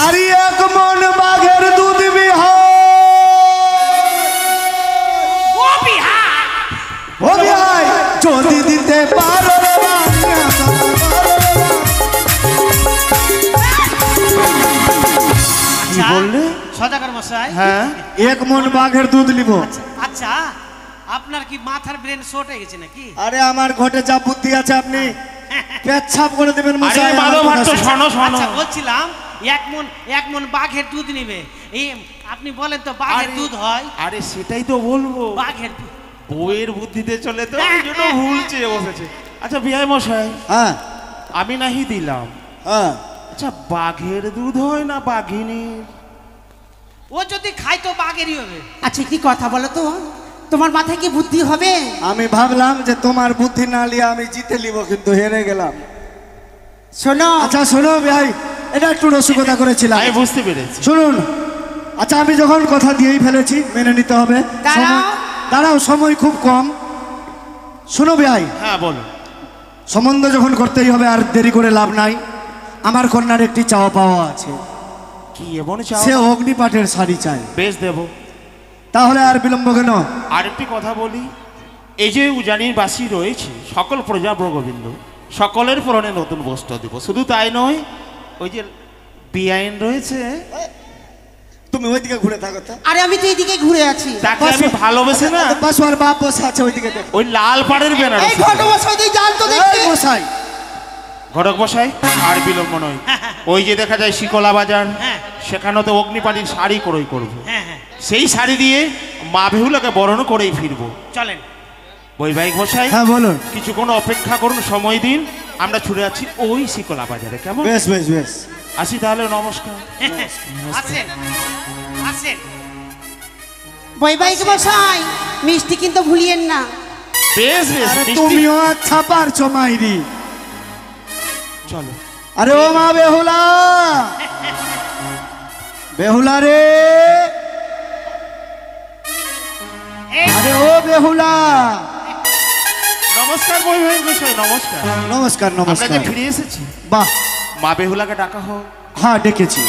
S2: আরি এক মন বাঘের দুধ বিহার,
S3: সদাগর মশাই,
S1: হ্যাঁ
S2: 1 মণ বাঘের দুধ নিব।
S3: আচ্ছা আপনার কি মাথার ব্রেন শর্ট হয়ে গেছে নাকি?
S2: আরে আমার ঘটে যা বুদ্ধি আছে আপনি পেচ্ছাপ করে দেবেন
S1: আরে
S2: মশাই।
S1: মাধব ভট্ট শোনো শোনো,
S3: আচ্ছা বলছিলাম এক মন বাঘের দুধ নিবে, এই আপনি বলেন তো বাঘের দুধ হয়?
S1: আরে সেটাই তো বলবো,
S3: বাঘের দুধ
S1: বউয়ের বুদ্ধিতে চলে তো এই জন্য ভুল চেয়ে বসেছে। আচ্ছা বিআই মশাই,
S2: হ্যাঁ
S1: আমি নাহি দিলাম,
S2: হ্যাঁ
S1: আচ্ছা বাঘের দুধ হয় না বাঘিনীর?
S3: ও যদি খাই তো বাঘেরই হবে।
S6: আচ্ছা কি কথা বলো তো, তোমার মাথায় কি বুদ্ধি হবে?
S2: আমি ভাবলাম যে তোমার বুদ্ধি না লিয়ে আমি জিতে নিব, কিন্তু হেরে গেলাম।
S6: শোনো,
S2: আচ্ছা শোনো ভাই, এটা একটু রসিকতা করেছিলাম।
S1: আমি বুঝতে পেরেছি।
S2: শুনুন, আচ্ছা আমি যখন কথা দিয়েই ফেলেছি মেনে নিতে হবে।
S6: দাঁড়াও।
S2: দাঁড়াও, সময় খুব কম। শুনো ভাই,
S1: হ্যাঁ বলো।
S2: সম্বন্ধ যখন করতেই হবে আর দেরি করে লাভ নাই। আমার কন্যার একটি চাওয়া পাওয়া আছে,
S1: কি এমন চাও?
S2: সে অগ্নিপাঠের শাড়ি চায়।
S1: বেশ দেবো।
S2: তাহলে আর বিলম্ব কেন?
S1: আরেকটি কথা বলি, এই যে উজানির বাসী রয়েছে সকল প্রজাবর্গবৃন্দ, সকলের পরনে নতুন বস্ত্র দিব। শুধু তাই নয়, ওই যে বিআইন রয়েছে
S2: তুমি ওইদিকে ঘুরে থাকো তো।
S6: আরে আমি তো এইদিকে ঘুরে আছি।
S1: তাকে আমি ভালোবেসে না,
S2: বাসু আর বাপ বসে আছে ওইদিকে দেখো।
S1: ওই লাল পাড়ের
S6: এই
S1: বেনারসি।
S6: ঘটবসাই তুই জান তো দেখতে।
S2: এই মশাই,
S1: ঘটক বসাই আর বিলম্ব নয়, ওই যে দেখা যায় শিকলা বাজার,
S3: হ্যাঁ।
S1: সেখানে তো অগ্নিপাটির শাড়ি ক্রয় করবো।
S3: হ্যাঁ হ্যাঁ
S1: সেই শাড়ি দিয়ে মা বেহুলাকে বরণ করেই ফিরবো।
S3: চলেন।
S1: বৈবাহিক মশাই
S2: হ্যাঁ বলুন।
S1: কিছুক্ষণ অপেক্ষা করুন, সময় দিন, আমরা ছুটে যাচ্ছি ওই শিকলা বাজারে। কেমন?
S2: বেশ বেশ বেশ।
S1: আসি তাহলে, নমস্কার।
S3: আসেন আসেন।
S6: বৈবাহিক মশাই, মিষ্টি কিন্তু ভুলিয়েন না।
S1: বেশ বেশ,
S2: আরে
S1: মিষ্টি-
S2: তুমিও আচ্ছা পারছো মাইরি।
S1: চলো।
S2: আরে ও মা বেহুলা, বেহুলা রে, আরে ও বেহুলা।
S1: নমস্কার বৈবাহিক মশাই, নমস্কার।
S2: নমস্কার
S1: আমরা যে
S2: নমস্কার।
S1: ফিরে এসেছি,
S2: বাহ,
S1: মা বেহুলাকে ডাকা হোক।
S2: হ্যাঁ ডেকেছি।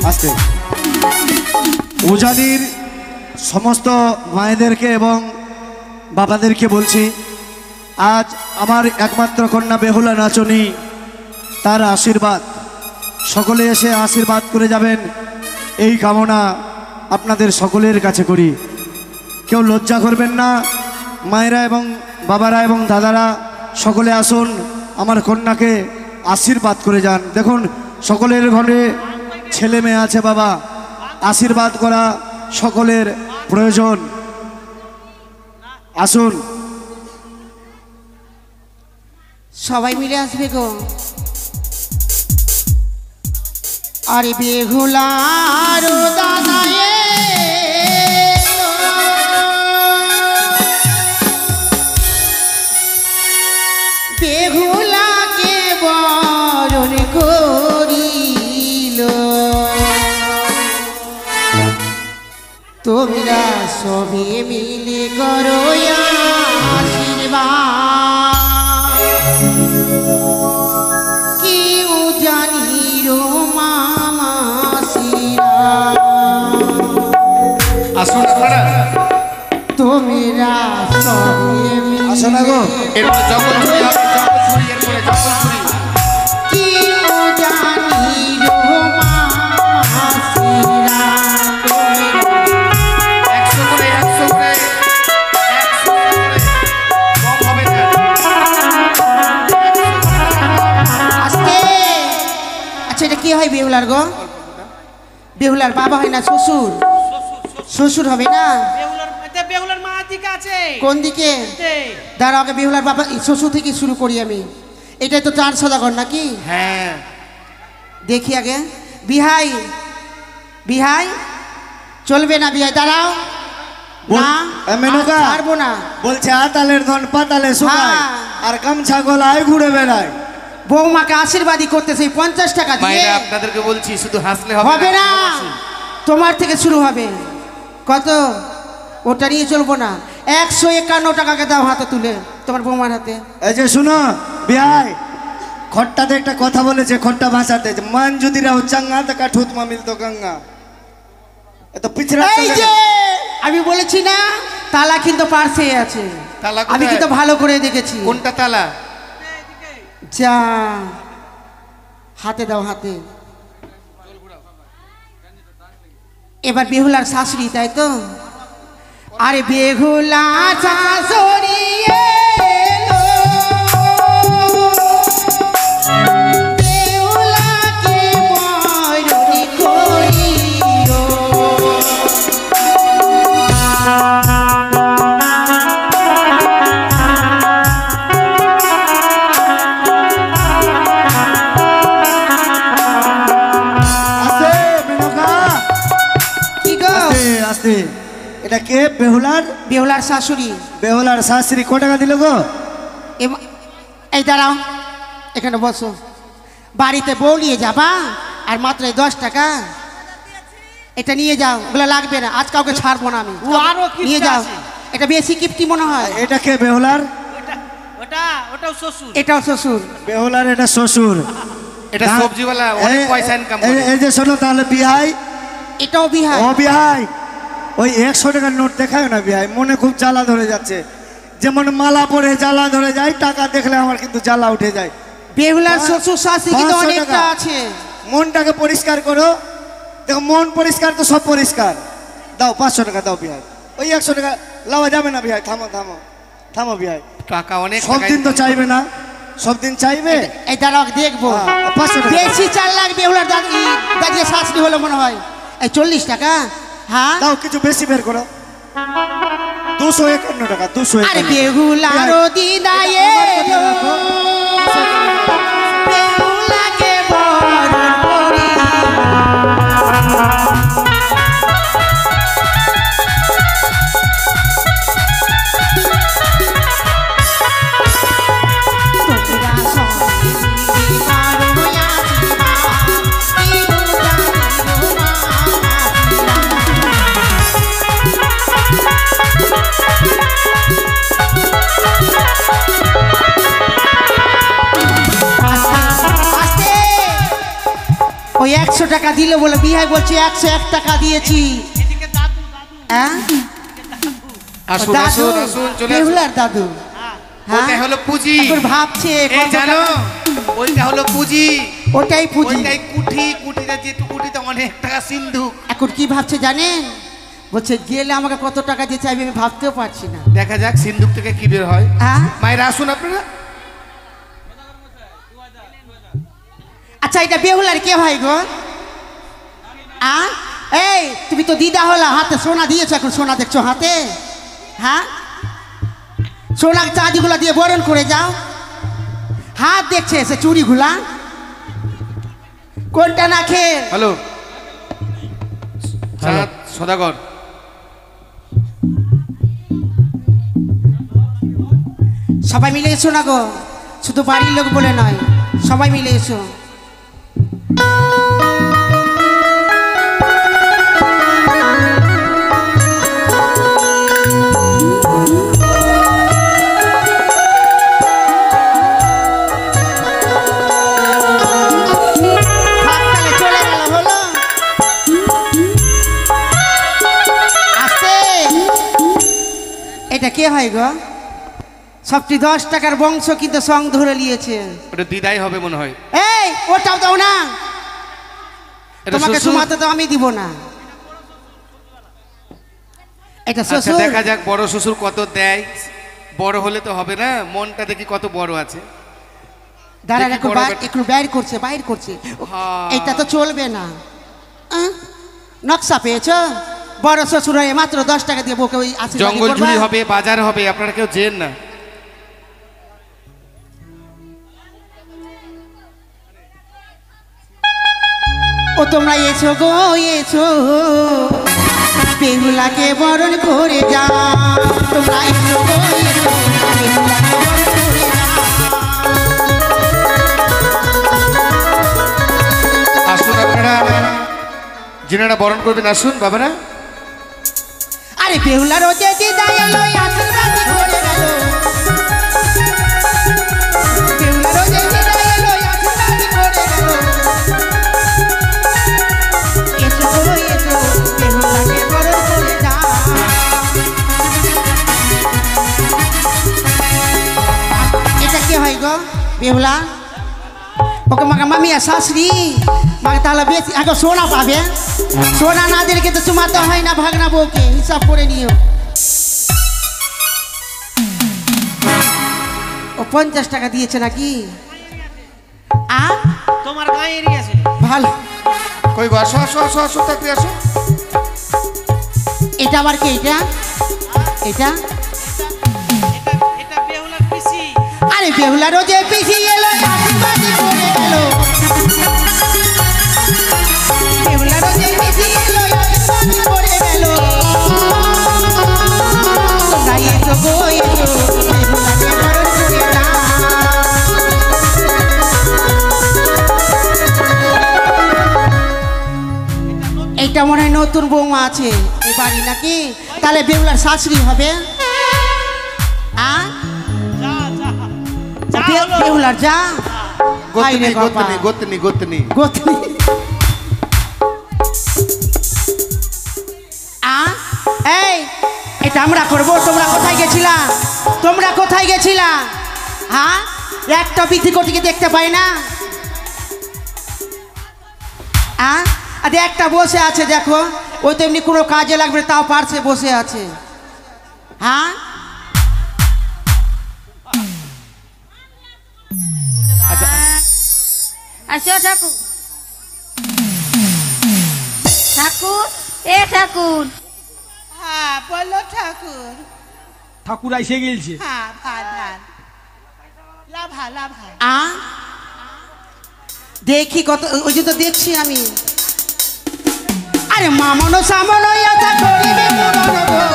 S2: আস্তে। উজানির সমস্ত মায়েদেরকে এবং বাবাদেরকে বলছি, আজ আমার একমাত্র কন্যা বেহুলা নাচনী, তার আশীর্বাদ সকলে এসে আশীর্বাদ করে যাবেন, এই কামনা আপনাদের সকলের কাছে করি। কেউ লজ্জা করবেন না, মায়েরা এবং বাবারা এবং দাদারা সকলে আসুন, আমার কন্যাকে আশীর্বাদ করে যান। দেখুন সকলের ঘরে ছেলে মেয়ে আছে বাবা, আশীর্বাদ করা সকলের প্রয়োজন। আসুন।
S6: সবাই মিলে আসবে গো। আরে বেহুলার দাদায়ে বেহুলাকে বরণ করিল, তোমরা সবে মিলে করো আশীর্বাদ। কেউ জানির মামাসিরা,
S1: আসুন আপনারা।
S6: তোমরা সবে
S2: আসো না গো।
S6: মিলে
S1: এরপরে জগৎপুরি হবে, জগৎপুরি, এরপরে জগৎপুরি।
S6: কেউ জানির মামাসিরা, তোমরা
S1: 100 করে, 100 করে, 100 করে। কম হবে না।
S6: আস্তে। আচ্ছা এটা কি হয় বেহুলার গো? বেহুলার বাবা হয় না শ্বশুর? শ্বশুর হবে না?
S3: বেহুলার মা দিকে আছে।
S6: কোন দিকে? দাঁড়াও আগে বেহুলার বাবা শ্বশুর থেকে শুরু করি আমি। এটাই তো চার সদাগর নাকি?
S1: হ্যাঁ,
S6: দেখি আগে। বিহাই, বিহাই চলবে না বিহাই, দাঁড়াও না,
S2: মেনকা
S6: আর ছাড়বো না।
S2: বলছে আতালের ধন পাতালে শুকায়,
S6: হ্যাঁ।
S2: আর গামছা গলায় ঘুরে বেড়ায়।
S6: বৌমাকে আশীর্বাদী করতেছে 50 টাকা দিয়ে।
S1: মায়েরা আপনাদেরকে বলছি, শুধু হাসলে
S6: হবে না, তোমার থেকে শুরু হবে। কত? ওটা নিয়ে চলবো না, 151 টাকাকে দাও হাতে তুলে তোমার বৌমার হাতে।
S2: এই যে শুনো বিহাই, খট্টাতে একটা কথা বলেছে, খট্টা ভাষাতে, মান যদি রাও চাঙ্গা তো কাঠুত মামিল তো গঙ্গা। এত পিছড়া
S6: এই যে আমি বলেছি না তালা কিন্তু পার্শ্বে আছে,
S1: তালা
S6: আমি
S1: কোথায়?
S6: কিন্তু ভালো করে দেখেছি।
S1: কোনটা তালা?
S6: যা হাতে দাও, হাতে। এবার বেহুলার শাশুড়ি, তাই তো? আরে বেহুলা শাশুড়ি এলো, বেহুলাকে বরণ করিও।
S2: আস্তে মেনকা,
S6: কি গো?
S2: আস্তে আস্তে। এটা কে? বেহুলার?
S6: বেহুলার শাশুড়ি।
S2: বেহুলার শাশুড়ি। কত টাকা দিল গো?
S6: এই দাঁড়াও, এখানে বসো। বাড়িতে বউ নিয়ে যাবা আর মাত্র 10 টাকা। এটা নিয়ে যাও, ওগুলো লাগবে না, আজ কাউকে ছাড়বো না আমি। নিয়ে যাও, এটা বেশি কিপ্টি মনে হয়।
S2: এটা কে বেহুলার?
S3: ওটাও শ্বশুর।
S6: এটাও শ্বশুর।
S2: বেহুলার এটা শ্বশুর।
S1: এটা সবজিওয়ালা, অনেক পয়সা ইনকাম করে।
S2: এই যে শোনো তাহলে বিহাই,
S6: এটাও বিহার।
S2: ও বিহাই, ওই 100 টাকার নোট দেখায় না বিহাই, মনে খুব জ্বালা ধরে যাচ্ছে। যেমন মালা পরে জ্বালা ধরে যায়, টাকা দেখলে আমার কিন্তু জ্বালা উঠে যায়।
S6: বেহুলার শ্বশুর শাশুড়ি কিন্তু
S2: 500
S6: অনেকটা
S2: টাকা।
S6: আছে।
S2: মনটাকে পরিষ্কার করো, দেখো মন পরিষ্কার তো সব পরিষ্কার। দাও 500 টাকা দাও বিহাই। ওই 100 টাকা লাওয়া যাবে না বিহাই, থামো থামো থামো বিহাই।
S1: টাকা অনেক,
S2: সব দিন তো চাইবে না, সব দিন চাইবে।
S6: এই দাঁড়াও দেখবো।
S2: 500 টাকা
S6: বেশি 4 লাখ বেহুলার দাঁড়িয়ে শাশুড়ি হলো মনে হয়। এই 40 টাকা। হ্যাঁ
S2: দাও, কিছু বেশি বের করো। 251 টাকা, 251।
S6: আরে বেহুলার দিদায় এলো, বেহুলাকে বরণ করিও। তোমরা সবাই পারো আসিবা, ইনু জানিও মা। আস্তে। ওই 100 টাকা দিল বলে বিহাই বলছে 101 টাকা দিয়েছি। হ্যাঁ?
S1: আসুন
S6: দাদু,
S1: আসুন আসুন, চলে আসুন।
S6: বেহুলার দাদু। হ্যাঁ?
S1: ওটা হলো পুঁজি।
S6: এখন ভাবছে
S1: এই
S6: কত
S1: জানো,
S6: টাকা-
S1: ওইটা হলো পুঁজি।
S6: ওটাই পুঁজি।
S1: ওইটাই কুঠি, কুঠিতে যেটু কুঠিতে অনেক টাকা সিন্ধুক।
S6: এখন কি ভাবছে জানেন? বলছে গেলে আমাকে কত টাকা দিয়ে চাইবে আমি ভাবতেও পারছি না।
S1: দেখা যাক সিন্ধুক থেকে কি বের হয়।
S6: হ্যাঁ?
S1: মায়েরা আসুন আপনারা।
S6: আচ্ছা এটা বেহুলার কে ভাই গো? এই তুমি তো দিদা হলা, হাতে সোনা দিয়েছো, এখন সোনা দেখছো হাতে? হ্যাঁ, সোনা চাঁদিগুলা দিয়ে বরণ করে যাও। হাত দেখছে সে চুড়িগুলা, কোনটা না খেয়ে।
S1: হ্যালো চাঁদ সদাগর,
S6: সবাই মিলে এসো না গো, শুধু বাড়ির লোক বলে নয়, সবাই মিলে এসো। হাততালি চলে গেল, হলো? আস্তে। এটা কে হয় গো? সবটি 10 টাকার বংশ কিন্তু সং ধরে নিয়েছে।
S1: ওটা দিদাই হবে মনে হয়।
S6: এই ওটাও দাও না,
S1: এটা
S6: তোমাকে
S1: শ্বশুর।
S6: সুমাতে তো আমি দিব না। এটা
S1: আচ্ছা
S6: শ্বশুর।
S1: দেখা যাক বড় শ্বশুর কত দেয়। বড় হলে তো হবে না, মনটা দেখি কত বড় আছে।
S6: দাঁড়ান
S1: দেখি
S6: একটু
S1: বড় বেটা।
S6: একটু বাইর করছে, বাইর করছে।
S1: হ্যাঁ।
S6: এটা তো চলবে না। নকশা পেয়েছ? বড় শ্বশুর হয়ে মাত্র 10 টাকা দিয়ে বউকে ওই আশীর্বাদ
S1: জঙ্গল
S6: করবা?
S1: ঝুড়ি হবে, বাজার হবে, আপনারা কেউ যেন না।
S6: ও তোমরা এসো গো এসো, বেহুলাকে বরণ করে যাও। তোমরা এসো গো এসো, বেহুলাকে বরণ করে যাও।
S1: আসুন আপনারা, যিনারা বরণ করবেন আসুন বাবারা।
S6: আরে বেহুলার ওতে দিদা এলো, আশীর্বাদ করে গেল। বেহুলার ওতে দিদা এলো, বেহুলা ওকে মাকে মামি আর শাশুড়ি মাকে তাহলে বেশি আগে সোনা পাবে সোনা না দিলে কিন্তু চুমাতে হয় না ভাগনা বউকে হিসাব করে নিও ও 50 টাকা দিয়েছে নাকি
S3: তোমার গায়ে এরিয়ে আছে
S6: ভালো
S1: কই গো আসো আসো আসো আসো তাড়াতাড়ি আসো
S6: এটা আবার কি এটা এটা
S3: এটা বেহুলার পিসি
S6: আরে বেহুলা রোজে পিসি এলো আশীর্বাদই করে গেল বেহুলা রোজে পিসি এলো আশীর্বাদই করে গেল তোমরা এসো গো এসো বেহুলাকে বরণ করে নাও এইটা মনে হয় নতুন বৌমা আছে এই বাড়ি নাকি তাহলে বেহুলার শাশুড়ি হবে বেহুলার যা
S2: গোতনি গোতনি গোতনি গোতনি
S6: গোতনি এই এটা আমরা করবো তোমরা কোথায় গেছিলা তোমরা কোথায় গেছিলা হ্যাঁ একটা বিধি কোটিকে দেখতে পাই না আরে একটা বসে আছে দেখো ও তো এমনি কোনো কাজে লাগবে তাও পারছে বসে আছে হ্যাঁ
S8: আসো ঠাকুর ঠাকুর এ ঠাকুর
S6: হ্যাঁ বলো ঠাকুর
S7: ঠাকুর এসে গেলছে
S6: হ্যাঁ ভাল লাভা লাভা দেখি কত ওই যে তো দেখছি আমি আরে মামনো সামনো আশা করিবে পুরনো গো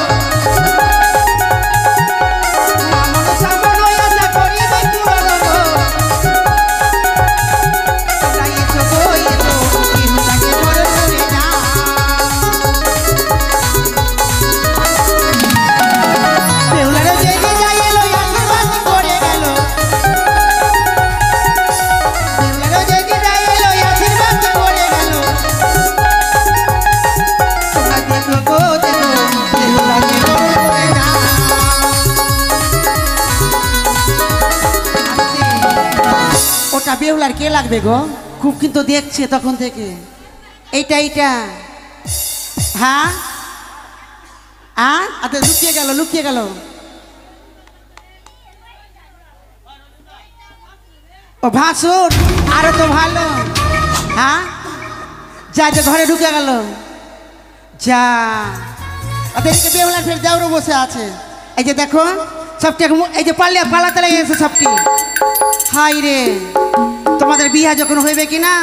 S6: মামনো সামনো আশা করিবে পুরনো গো তোমরা এসো গো এসো বেহুলাকে বরণ করে নাও বেহুলারও জেগে যায় এলো আশীর্বাদ করে গেল বেহুলারও জেগে যায় এলো আশীর্বাদ করে গেল তোমরা দেখো গো দেখো বেহুলাকে বরণ করে নাও ওটা বেহুলার কে লাগবে গো খুব কিন্তু দেখছে তখন থেকে এইটা এইটা হ্যাঁ আচ্ছা লুকিয়ে গেল ও ভাসুর আরো তো ভালো হ্যাঁ যা যা ঘরে ঢুকে গেল যা ওদেরকে বেহুলা ফের দেওয়ারও বসে আছে এই যে দেখো সবটি এই যে পালাতে লেগে গেছে সবটি হাই রে তোমাদের বিয়ে যখন হইবে কি না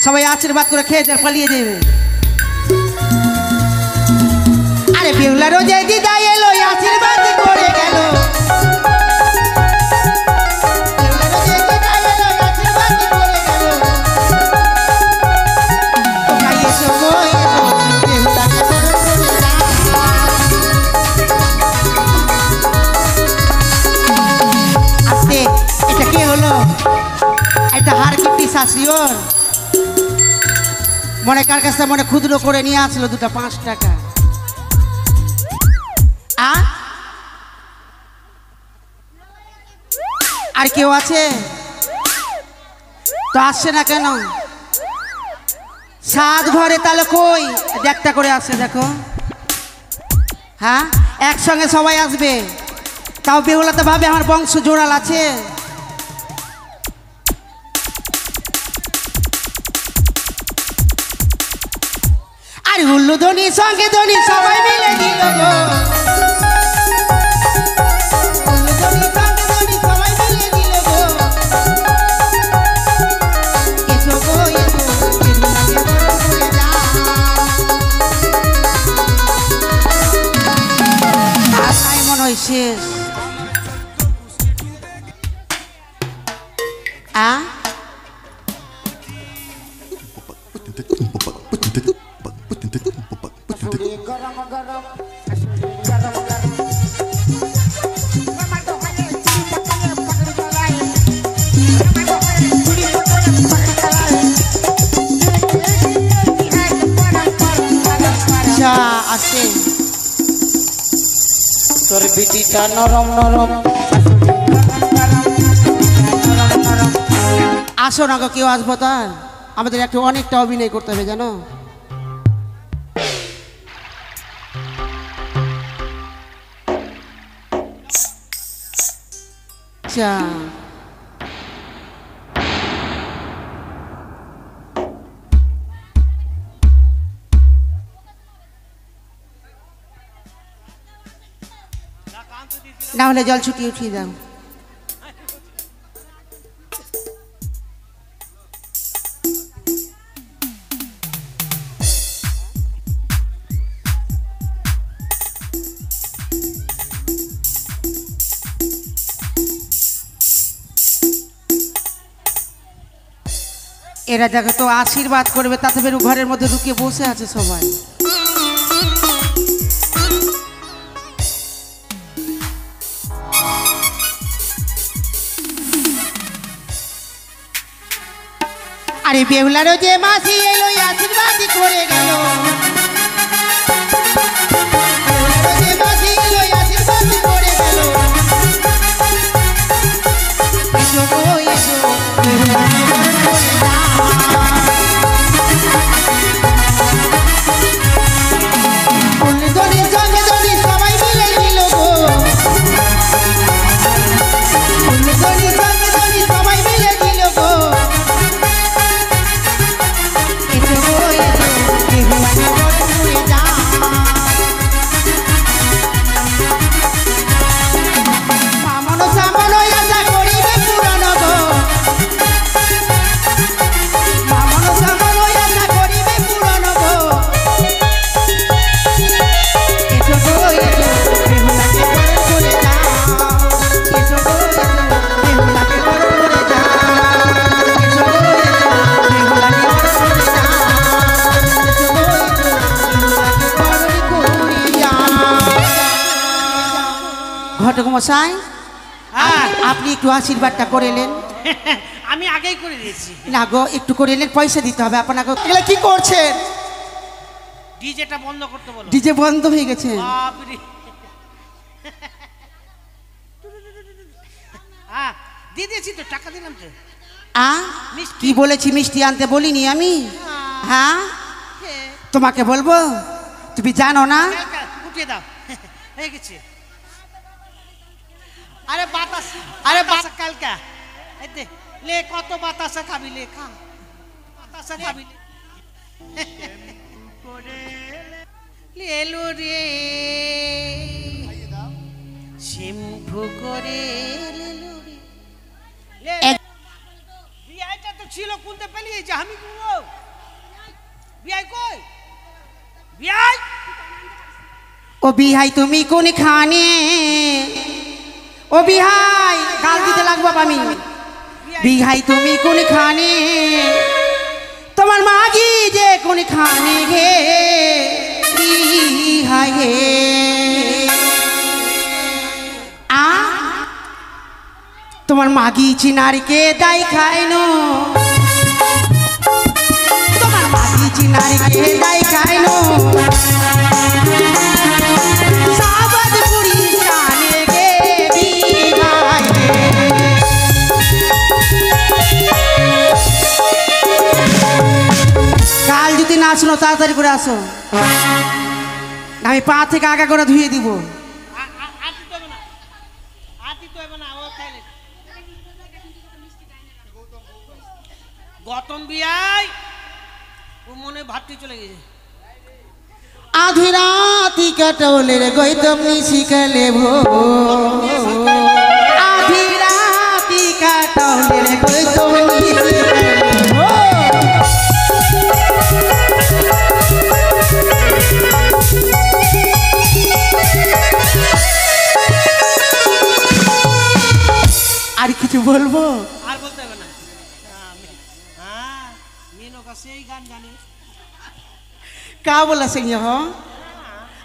S6: সবাই আশীর্বাদ করে খেয়ে দেয় পালিয়ে যাবে আরে বেহুলারও যে দিদা এলো আশীর্বাদ করে গেল বেহুলারও যে দিদা এলো আশীর্বাদ করে গেল তোমরা এসো গো এসো বেহুলাকে বরণ করে নাও আস্তে এটা কে হলো এটা হার কিপ্টি শাশুড়ি ওর মনে কার কাছে মনে ক্ষুদ্র করে নিয়ে আসলো দুটা 5 টাকা আর কেউ আছে তো আসছে না কেন সাত ঘরে তাহলে কই একটা করে আসছে দেখো হ্যাঁ একসঙ্গে সবাই আসবে তাও বেহুলা তো ভাবে আমার বংশ জোড়াল আছে আর হুল্লু ধ্বনি সঙ্গে ধ্বনি সবাই মিলে দিল গো হুল্লু ধ্বনি সঙ্গে ধ্বনি সবাই মিলে দিল গো এসো গো এসো বেহুলাকে বরণ করে নাও আশায় মনে হয় শেষ আছে
S7: তোর বিটিটা নরম নরম
S6: আসো না গো, কেউ আসবো তার, আমাদের একটু অনেকটা অভিনয় করতে হবে জানো। আচ্ছা না হলে জল ছুটিয়ে উঠিয়ে দাও। এরা দেখো তো আশীর্বাদ করবে, তাতে বেরু ঘরের মধ্যে ঢুকিয়ে বসে আছে সবাই। আরে বেহুলারও যে মাসি এলো আশীর্বাদ করে গেল, যে মাসি এলো আশীর্বাদ করে গেল। এসো গো এসো, সবাই মিলে দিল গো, সবাই মিলে দিল গো। এসো গো এসো, ঘুরে যা। মামনো সামনো আশা করিবে পুরানো গো, মামনো সামনো আশা করিবে পুরানো গো। এসো গো এসো, বেহুলাকে বরণ করে যাও। এসো গো এসো, বেহুলাকে বরণ করে যাও। এসো গো এসো, বেহুলাকে বরণ করে যাও। এসো গো এসো, বেহুলাকে বরণ করে যাও। ঘটক মশাই, আপনি একটু আশীর্বাদটা করে এলেন।
S3: আমি আগেই করে দিয়েছি।
S6: না গো, একটু করে এলেন, পয়সা দিতে হবে আপনাকে। এগুলো কি করছেন?
S3: ডিজেটা বন্ধ করতে বলো।
S6: ডিজে বন্ধ হয়ে গেছে।
S3: বাপরে। হ্যাঁ দিয়ে দিয়েছি তো, টাকা দিলাম তো।
S6: কি বলেছি, মিষ্টি আনতে বলিনি আমি? হ্যাঁ তোমাকে বলবো, তুমি জানো না?
S3: উঠিয়ে দাও, হয়ে গেছে। আরে বাতাস, আরে বাতাস কালকা লে, কত বাতাসা খাবি, লে খা, বাতাসা খাবি লে। এলো রে শ্যাম্পু করে লেলো রে। বিআইটা তো ছিল, কোনতে পেলি যে আমি গুলো বিআই কই? বিআই
S6: ও বিহাই তুমি কোন খানে? ও বিহাই, গাল দিতে লাগবো আমি। বিহাই তুমি কোন খানে? তোমার মাগি যে কোন খানে গে বিহাই হে। তোমার মাগি চিনারকে দাই খাইনো, তোমার মাগি চিনারকে দাই খাইনো। কাল যদি না আসলো তাড়াতাড়ি করে আসো, আমি পা থেকে আগা করে ধুয়ে দিব।
S3: গতম বিয়াই ও মনে ভাবতে চলে গেছে।
S6: আধি রাতি কাটলে রে গৌতম নিশিকলে ভো, আধি রাতি কাটলে রে গৌতম নিশিকলে ভো। আর কিছু বলবো?
S3: আর বলতে হবে না। হ্যাঁ মেনকা সেই গান জানে।
S6: কা বলা সেই हो?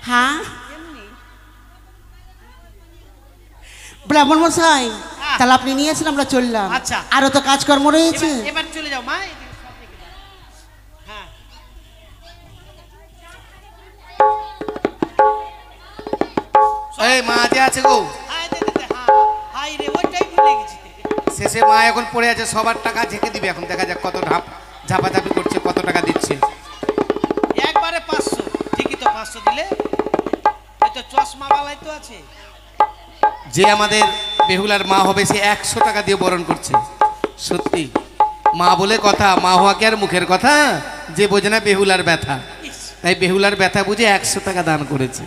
S6: हाँ ব্রাহ্মণ মশাই, তাহলে আপনি নিয়েছেন, আমরা চললাম।
S3: আচ্ছা,
S6: আরো তো কাজকর্ম রয়েছে।
S3: এবার চলে যাও মা।
S7: এই মা যে আছে গো,
S3: হাই রে ওইটাই ভুলে গেছি।
S9: শেষে মা এখন পড়ে আছে, সবার টাকা ঝেঁকে দিবে। এখন দেখা যাক কত ঝাপাঝাপি করছে, কত টাকা দিচ্ছে।
S3: একবারে 500, ঠিকই তো 500 দিলে। এই তো চশমা বালাই তো আছে।
S9: যে আমাদের বেহুলার মা হবে সে 100 টাকা দিয়ে বরণ করছে। সত্যি মা বলে কথা, মা হওয়া কি আর মুখের কথা? যে বোঝে না বেহুলার ব্যথা, তাই বেহুলার ব্যথা বুঝে 100 টাকা দান করেছে।